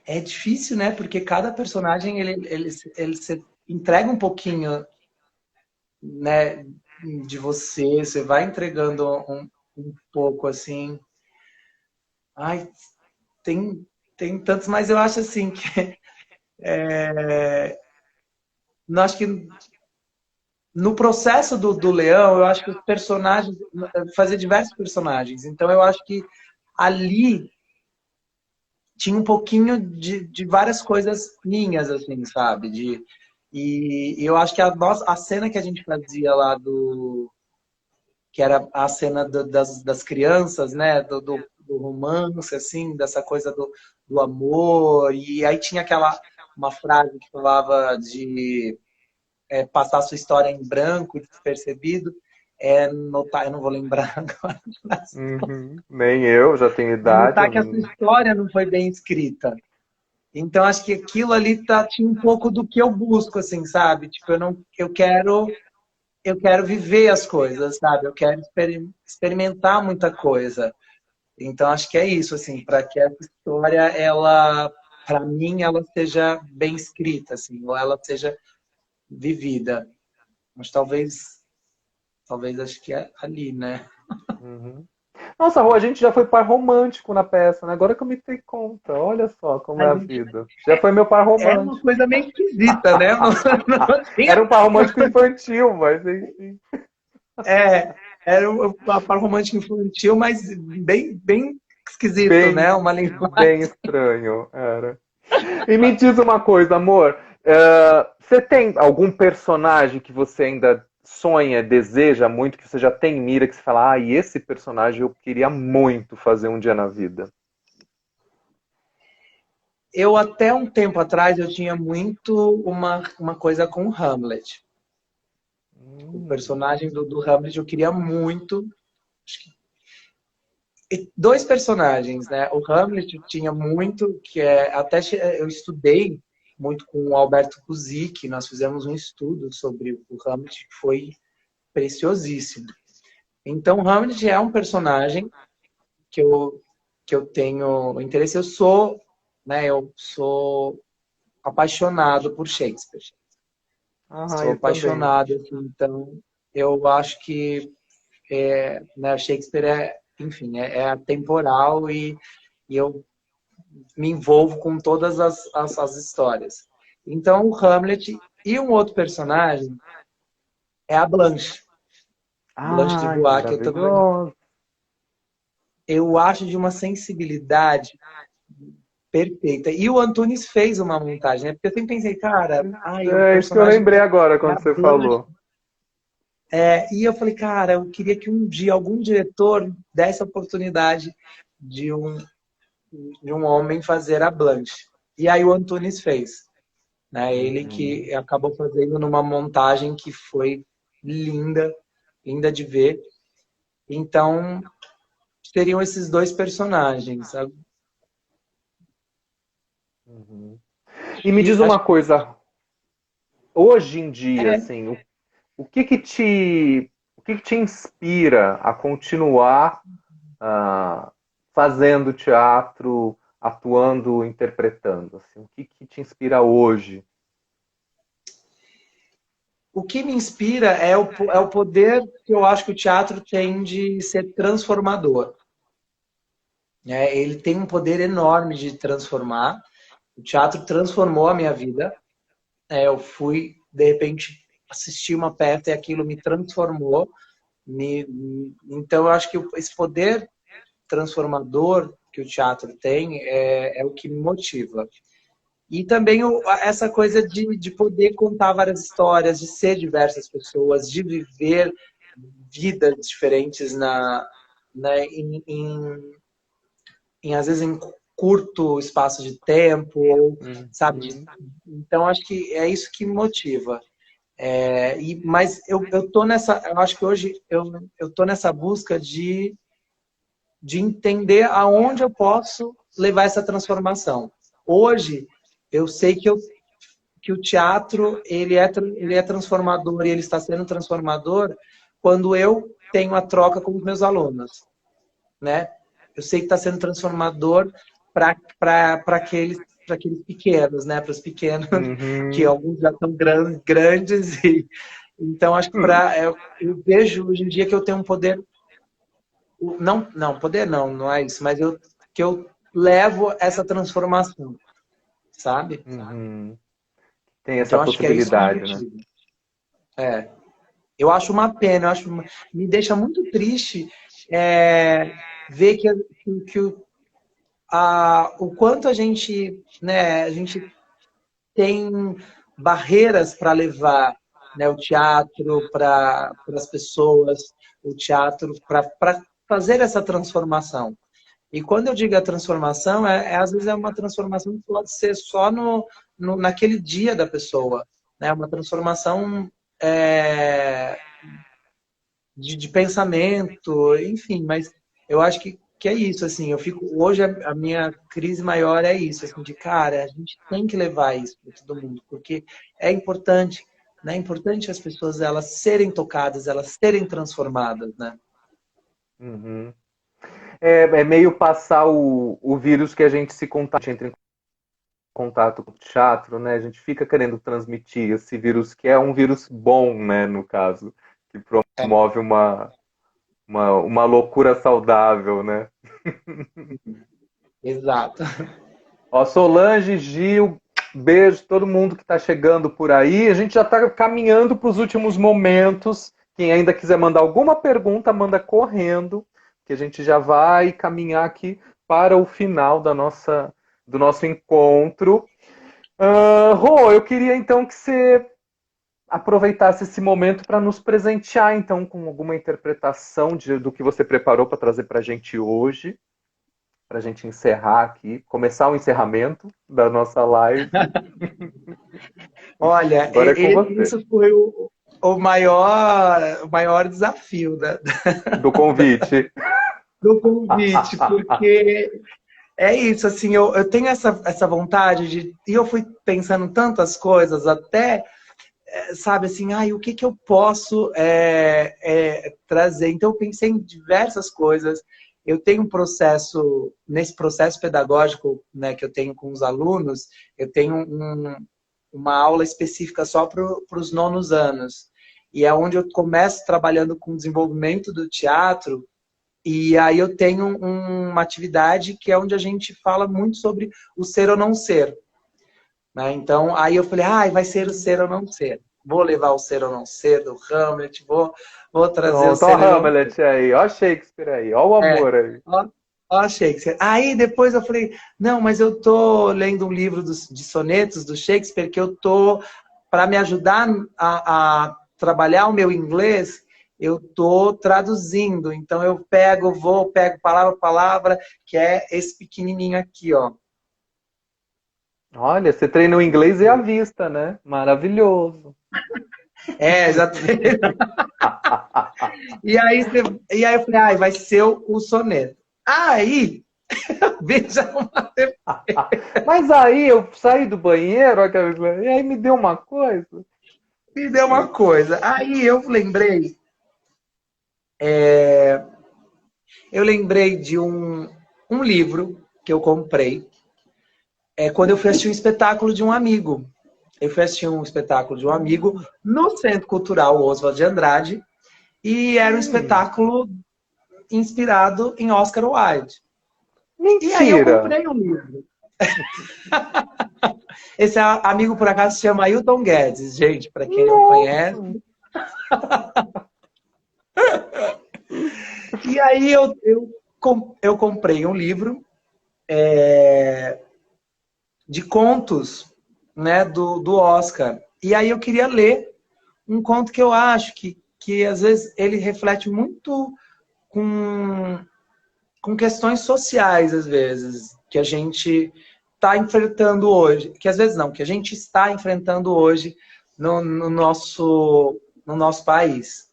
É difícil, né? Porque cada personagem ele se entrega um pouquinho, né, de você. Você vai entregando um pouco assim. Ai, tem, tem tantos, mas eu acho assim que não acho que no processo do Leão, eu acho que os personagens fazer diversos personagens. Então eu acho que ali tinha um pouquinho de várias coisas minhas, assim, sabe? E eu acho que a cena que a gente fazia lá que era a cena das crianças, né? Do romance, assim, dessa coisa do amor. E aí tinha uma frase que falava de passar sua história em branco, despercebido. Notar, eu não vou lembrar agora. Uhum. Nem eu, já tenho É idade. notar Eu que a sua não... história não foi bem escrita. Então, acho que aquilo ali tinha um pouco do que eu busco, assim, sabe? Tipo, eu quero viver as coisas, sabe? Eu quero experimentar muita coisa. Então, acho que é isso, assim, para que essa história, para mim, ela seja bem escrita, assim, ou ela seja vivida. Mas talvez acho que é ali, né? Uhum. Nossa, Rô, a gente já foi par romântico na peça, né? Agora que eu me dei conta, olha só como A é a gente vida. Já foi meu par é uma romântico. coisa meio esquisita, né? Eu não Era tinha. um par romântico infantil, mas enfim. Era um par romântico infantil, mas bem esquisito, né? Bem, Uma linguagem. bem estranho, era. E me diz uma coisa, amor. Você tem algum personagem que você ainda sonha, deseja muito, que você já tem em mira, que você fala, e esse personagem eu queria muito fazer um dia na vida? Eu, até um tempo atrás, eu tinha muito uma coisa com Hamlet. O Hum, personagem do Hamlet eu queria muito. E dois personagens, né? O Hamlet tinha muito, que é até eu estudei muito com o Alberto Kuzik, nós fizemos um estudo sobre o Hamlet que foi preciosíssimo. Então, o Hamlet é um personagem que eu tenho interesse. Eu sou apaixonado por Shakespeare. Sou eu também. apaixonado, assim, então eu acho que né, Shakespeare enfim, é atemporal e eu me envolvo com todas as histórias. Então, o Hamlet e um outro personagem é a Blanche. Blanche de Ai, Bois, que maravilhoso. eu acho de uma sensibilidade perfeita. E o Antunes fez uma montagem, né? Porque eu sempre pensei, cara, o É isso que eu personagem lembrei agora é a quando você Blanche. falou. E eu falei, cara, eu queria que um dia algum diretor desse a oportunidade de um homem fazer a Blanche. E aí o Antunes fez. Né? Ele Uhum. que acabou fazendo numa montagem que foi linda, linda de ver. Então, seriam esses dois personagens. Uhum. E me diz Acho uma coisa, hoje em dia, que assim, o que que te inspira a continuar fazendo teatro, atuando, interpretando? Assim, o que que te inspira hoje? o que me inspira é o poder que eu acho que o teatro tem de ser transformador. Né? Ele tem um poder enorme de transformar. O teatro transformou a minha vida. Eu fui, de repente, assistir uma peça e aquilo me transformou. Então, eu acho que esse poder transformador que o teatro tem é o que me motiva. E também essa coisa de poder contar várias histórias, de ser diversas pessoas, de viver vidas diferentes às vezes em curto espaço de tempo, ou, sabe? Uhum. Então, acho que é isso que me motiva. Mas eu tô nessa, eu acho que hoje eu tô nessa busca de entender aonde eu posso levar essa transformação. Hoje, eu sei que o teatro ele é transformador e ele está sendo transformador quando eu tenho a troca com os meus alunos, né? Eu sei que está sendo transformador para aqueles pequenos, né? Para os pequenos, que Uhum. alguns já estão grandes. Então, acho que eu vejo hoje em dia que eu tenho um poder. Não, não, poder não é isso, mas que eu levo essa transformação, sabe? Uhum. Tem essa Então, acho que é isso que me possibilidade, né? motiva. É. Eu acho uma pena, me deixa muito triste ver que o quanto a gente tem barreiras para levar, né, o teatro para as pessoas, o teatro para fazer essa transformação. E quando eu digo a transformação, às vezes é uma transformação que pode ser só naquele dia da pessoa, né? Uma transformação é, de pensamento, enfim, mas eu acho que é isso, assim, hoje a minha crise maior é isso, assim, de cara, a gente tem que levar isso para todo mundo, porque é importante, né? É importante as pessoas elas serem tocadas, elas serem transformadas, né? Uhum. É meio passar o vírus que a gente se contagia, entra em contato com o teatro, né? A gente fica querendo transmitir esse vírus, que é um vírus bom, né, no caso, que promove uma loucura saudável, né? Exato. Ó, Solange, Gil, beijo, todo mundo que está chegando por aí. A gente já está caminhando para os últimos momentos. Quem ainda quiser mandar alguma pergunta, manda correndo, que a gente já vai caminhar aqui para o final do nosso encontro. Rô, eu queria então que você aproveitasse esse momento para nos presentear, então, com alguma interpretação do que você preparou para trazer para a gente hoje, para a gente encerrar aqui, começar o encerramento da nossa live. Olha, Agora é com você. isso foi o maior desafio Do convite. do convite, porque é isso, assim, eu tenho essa vontade de. E eu fui pensando tantas coisas, até, sabe, assim, o que que eu posso trazer? Então, eu pensei em diversas coisas. Eu tenho nesse processo pedagógico, né, que eu tenho com os alunos, eu tenho uma aula específica só para os nonos anos. E é onde eu começo trabalhando com o desenvolvimento do teatro. E aí eu tenho uma atividade que é onde a gente fala muito sobre o ser ou não ser. Né? Então, aí eu falei, vai ser o ser ou não ser. Vou levar o ser ou não ser do Hamlet, vou trazer o Pronto, ó ser ou não ser. Hamlet aí, ó Shakespeare aí, ó o É, amor aí. ó Shakespeare. Aí depois eu falei, não, mas eu tô lendo um livro de sonetos do Shakespeare que eu tô, para me ajudar a trabalhar o meu inglês, eu tô traduzindo. Então eu pego palavra por palavra, que é esse pequenininho aqui, ó. Olha, você treina o inglês e a vista, né? Maravilhoso. Já tem. E aí eu falei, vai ser o soneto. Aí, veja uma. Mas aí eu saí do banheiro, e aí me deu uma coisa. Me deu uma coisa. Aí eu lembrei de um livro que eu comprei quando eu fui assistir um espetáculo de um amigo. Eu fui assistir um espetáculo de um amigo no Centro Cultural Oswald de Andrade e era um Hum, espetáculo inspirado em Oscar Wilde. E aí eu mentira! comprei um livro. Esse amigo, por acaso, se chama Ailton Guedes, gente, para quem não conhece. Nossa! E aí eu comprei um livro de contos, né, do Oscar. E aí eu queria ler um conto que eu acho que às vezes ele reflete muito com questões sociais, às vezes, que a gente está enfrentando hoje. Que às vezes não, que a gente está enfrentando hoje no nosso país.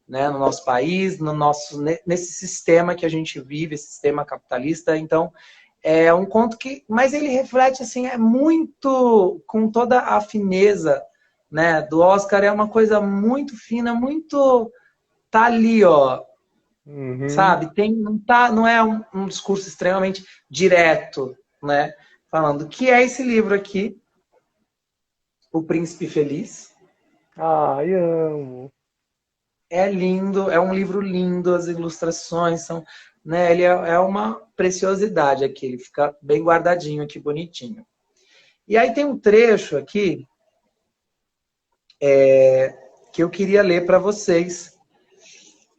Né? No nosso país, nesse sistema que a gente vive, esse sistema capitalista. Então, é um conto que, mas ele reflete assim, é muito com toda a fineza, né, do Oscar, é uma coisa muito fina, muito tá ali, ó, Uhum. sabe? Não é um discurso extremamente direto, né? Falando que é esse livro aqui, O Príncipe Feliz. Ai, amo. É lindo, é um livro lindo, as ilustrações são, né? Ele é uma preciosidade aqui, ele fica bem guardadinho aqui, bonitinho. E aí tem um trecho aqui que eu queria ler para vocês,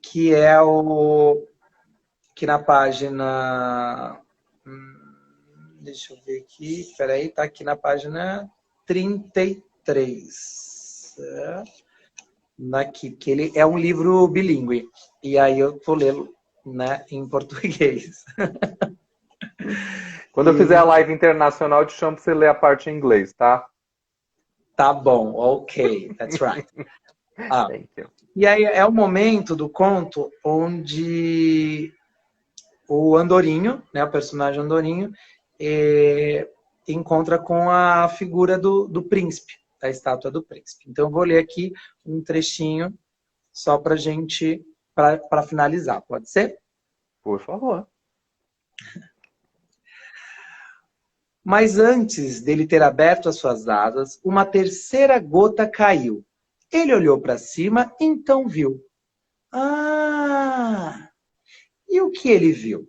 que é que na página. Deixa eu ver aqui, peraí, tá aqui na página 33. Aqui, que ele é um livro bilíngue. E aí eu vou lê-lo, né, em português. Quando eu fizer a E live internacional, eu te chamo pra você ler a parte em inglês, tá? tá bom, ok, that's right. Thank you. E aí é o momento do conto onde o Andorinho, né, o personagem Andorinho, encontra com a figura do príncipe, da estátua do príncipe. Então eu vou ler aqui um trechinho só para gente, para finalizar, pode ser? Por favor. Mas antes dele ter aberto as suas asas, uma terceira gota caiu. Ele olhou para cima, então viu. Ah! E o que ele viu?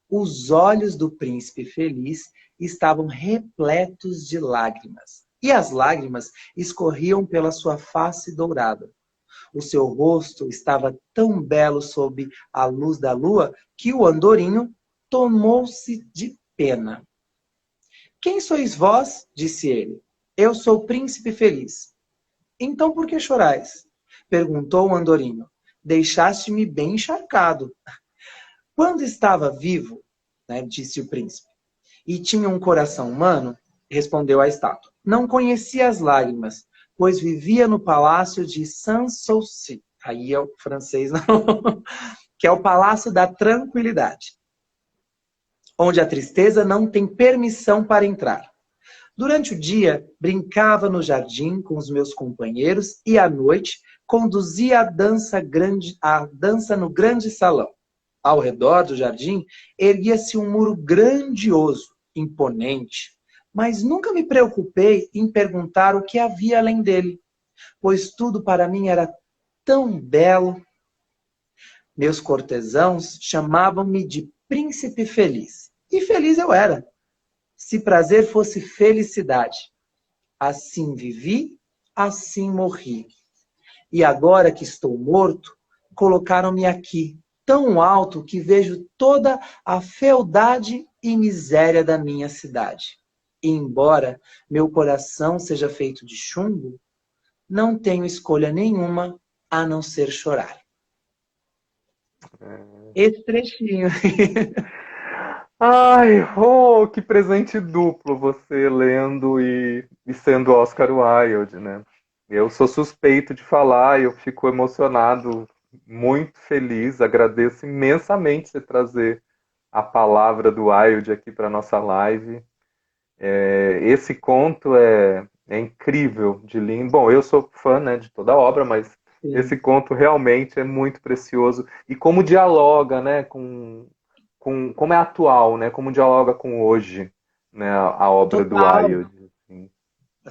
Os olhos do príncipe feliz estavam repletos de lágrimas, e as lágrimas escorriam pela sua face dourada. O seu rosto estava tão belo sob a luz da lua que o andorinho tomou-se de pena. Quem sois vós? Disse ele. Eu sou o príncipe feliz. Então por que chorais? Perguntou o andorinho. Deixaste-me bem encharcado. Quando estava vivo, né, disse o príncipe, e tinha um coração humano, respondeu a estátua. Não conhecia as lágrimas, pois vivia no palácio de Sanssouci. Aí é o francês, não, que é o palácio da tranquilidade, onde a tristeza não tem permissão para entrar. Durante o dia, brincava no jardim com os meus companheiros e à noite conduzia a dança no grande salão. Ao redor do jardim erguia-se um muro grandioso, imponente, mas nunca me preocupei em perguntar o que havia além dele, pois tudo para mim era tão belo. Meus cortesãos chamavam-me de príncipe feliz. E feliz eu era. Se prazer fosse felicidade. Assim vivi, assim morri. E agora que estou morto, colocaram-me aqui, tão alto que vejo toda a fealdade e miséria da minha cidade. E embora meu coração seja feito de chumbo, não tenho escolha nenhuma a não ser chorar. Esse trechinho. Ai, oh, que presente duplo você lendo e sendo Oscar Wilde, né? Eu sou suspeito de falar, eu fico emocionado, muito feliz, agradeço imensamente você trazer a palavra do Wilde aqui para nossa live. Esse conto é incrível de lindo. Bom, eu sou fã, né, de toda a obra, mas esse Sim. conto realmente é muito precioso. E como dialoga, né, como é atual, né, como dialoga com hoje, né, a obra do Total. Wilde. Assim.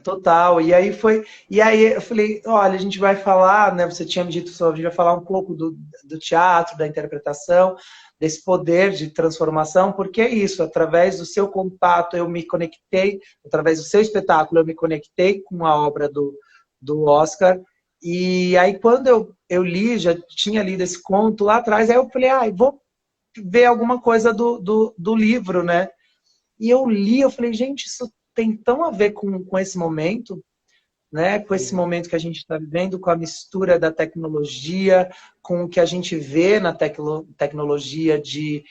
Total. E aí eu falei, olha, a gente vai falar, né? Você tinha me dito só, a gente vai falar um pouco do teatro, da interpretação, desse poder de transformação, porque é isso, através do seu contato eu me conectei, através do seu espetáculo eu me conectei com a obra do Oscar. E aí quando eu li, já tinha lido esse conto lá atrás, aí eu falei, vou ver alguma coisa do livro, né? E eu li, eu falei, gente, isso tem tão a ver com esse momento, né? Com esse Sim. momento que a gente está vivendo, com a mistura da tecnologia, com o que a gente vê na tecnologia de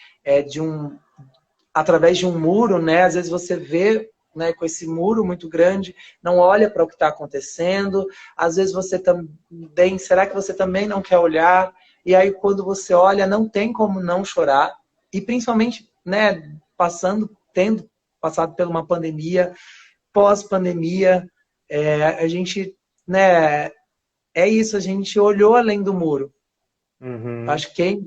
através de um muro, né? Às vezes você vê, né, com esse muro muito grande, não olha para o que está acontecendo. Às vezes você também, será que você também não quer olhar? E aí quando você olha, não tem como não chorar. E principalmente, né, tendo passado por uma pandemia, pós-pandemia, a gente, né, é isso, a gente olhou além do muro. Uhum. Acho que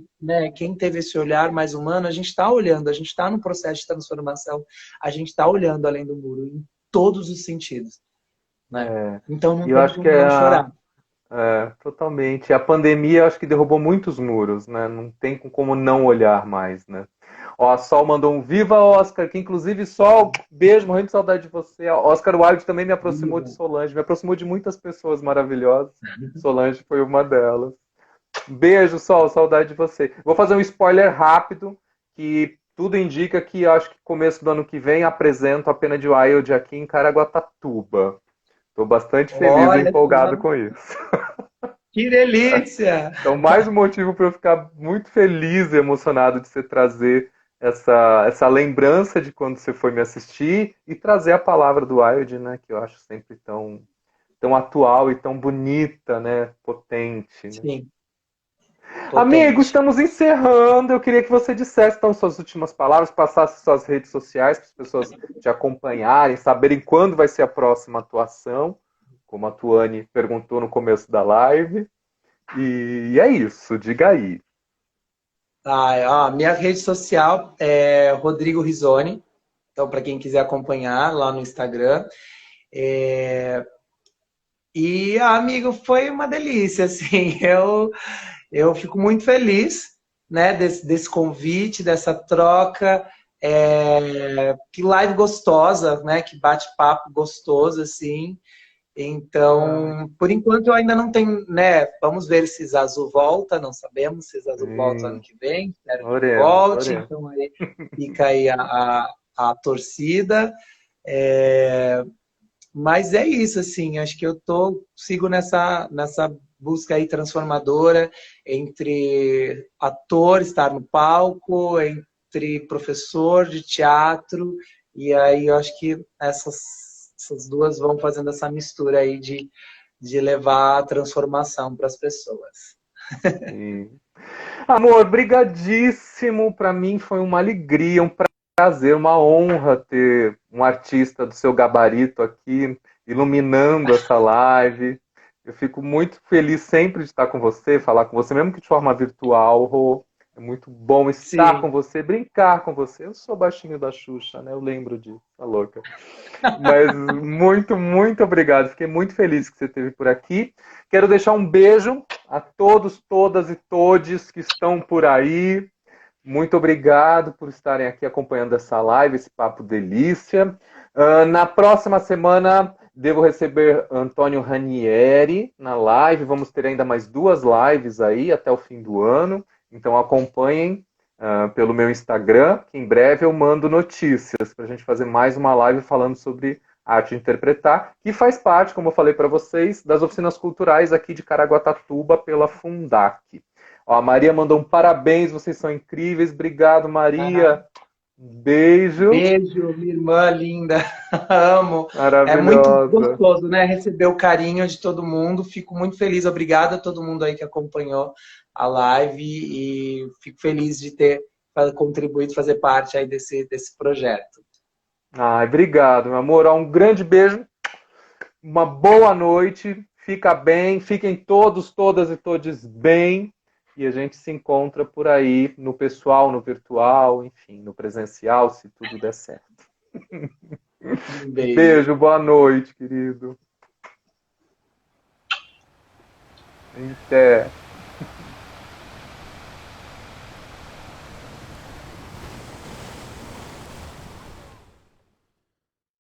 quem teve esse olhar mais humano, a gente está olhando, a gente está no processo de transformação, a gente está olhando além do muro, em todos os sentidos, né? É. Então não E eu tem acho que como não chorar. totalmente. A pandemia, eu acho que derrubou muitos muros, né? Não tem como não olhar mais, né? Ó, a Sol mandou um Viva Oscar, que inclusive, Sol, beijo, morrendo de saudade de você. A Oscar Wilde também me aproximou de Viva. Solange, me aproximou de muitas pessoas maravilhosas. Solange foi uma delas. Beijo, Sol, saudade de você. Vou fazer um spoiler rápido, que tudo indica que acho que começo do ano que vem apresento a Pena de Wilde aqui em Caraguatatuba. Estou bastante feliz e Olha empolgado só, com isso. que delícia! Então, mais um motivo para eu ficar muito feliz e emocionado de você trazer essa lembrança de quando você foi me assistir e trazer a palavra do Wilde, né, que eu acho sempre tão atual e tão bonita, né, potente, né? Sim, Amigo, potente. estamos encerrando. Eu queria que você dissesse então suas últimas palavras, passasse suas redes sociais para as pessoas te acompanharem, saberem quando vai ser a próxima atuação, como a Tuane perguntou no começo da live. E é isso, diga aí. Minha rede social é Rodrigo Risoni, então para quem quiser acompanhar lá no Instagram. Amigo, foi uma delícia, assim, eu fico muito feliz, né, desse convite, dessa troca, que live gostosa, né, que bate-papo gostoso, assim. Então, por enquanto eu ainda não tenho, né, vamos ver se Zazu volta, não sabemos se Zazu volta ano Sim, que vem, espero que oremos, volte, oremos. então fica aí a torcida. É, Mas é isso, assim, acho que sigo nessa busca aí transformadora entre ator, estar no palco, entre professor de teatro, e aí eu acho que essas duas vão fazendo essa mistura aí de levar a transformação para as pessoas. Sim. Amor, brigadíssimo. Para mim foi uma alegria, um prazer, uma honra ter um artista do seu gabarito aqui iluminando essa live. Eu fico muito feliz sempre de estar com você, falar com você, mesmo que de forma virtual, Rô. É muito bom estar com Sim. você, brincar com você. Eu sou baixinho da Xuxa, né? Eu lembro disso, tá louca. Mas muito, muito obrigado. Fiquei muito feliz que você esteve por aqui. Quero deixar um beijo a todos, todas e todes que estão por aí. Muito obrigado por estarem aqui acompanhando essa live, esse papo delícia. Na próxima semana, devo receber Antônio Ranieri na live. Vamos ter ainda mais 2 lives aí até o fim do ano. Então acompanhem pelo meu Instagram, que em breve eu mando notícias para a gente fazer mais uma live falando sobre arte de interpretar, que faz parte, como eu falei para vocês, das oficinas culturais aqui de Caraguatatuba pela Fundac. Ó, a Maria mandou um parabéns, vocês são incríveis. Obrigado, Maria. Um beijo. Beijo, minha irmã linda. Amo. É muito Maravilhosa. gostoso, né? Receber o carinho de todo mundo. Fico muito feliz. Obrigada a todo mundo aí que acompanhou a live e fico feliz de ter contribuído, fazer parte aí desse projeto. Ai, obrigado, meu amor. Ó, um grande beijo. Uma boa noite. Fica bem. Fiquem todos, todas e todes bem. E a gente se encontra por aí, no pessoal, no virtual, enfim, no presencial, se tudo der certo. Um beijo. Beijo, boa noite, querido. Até.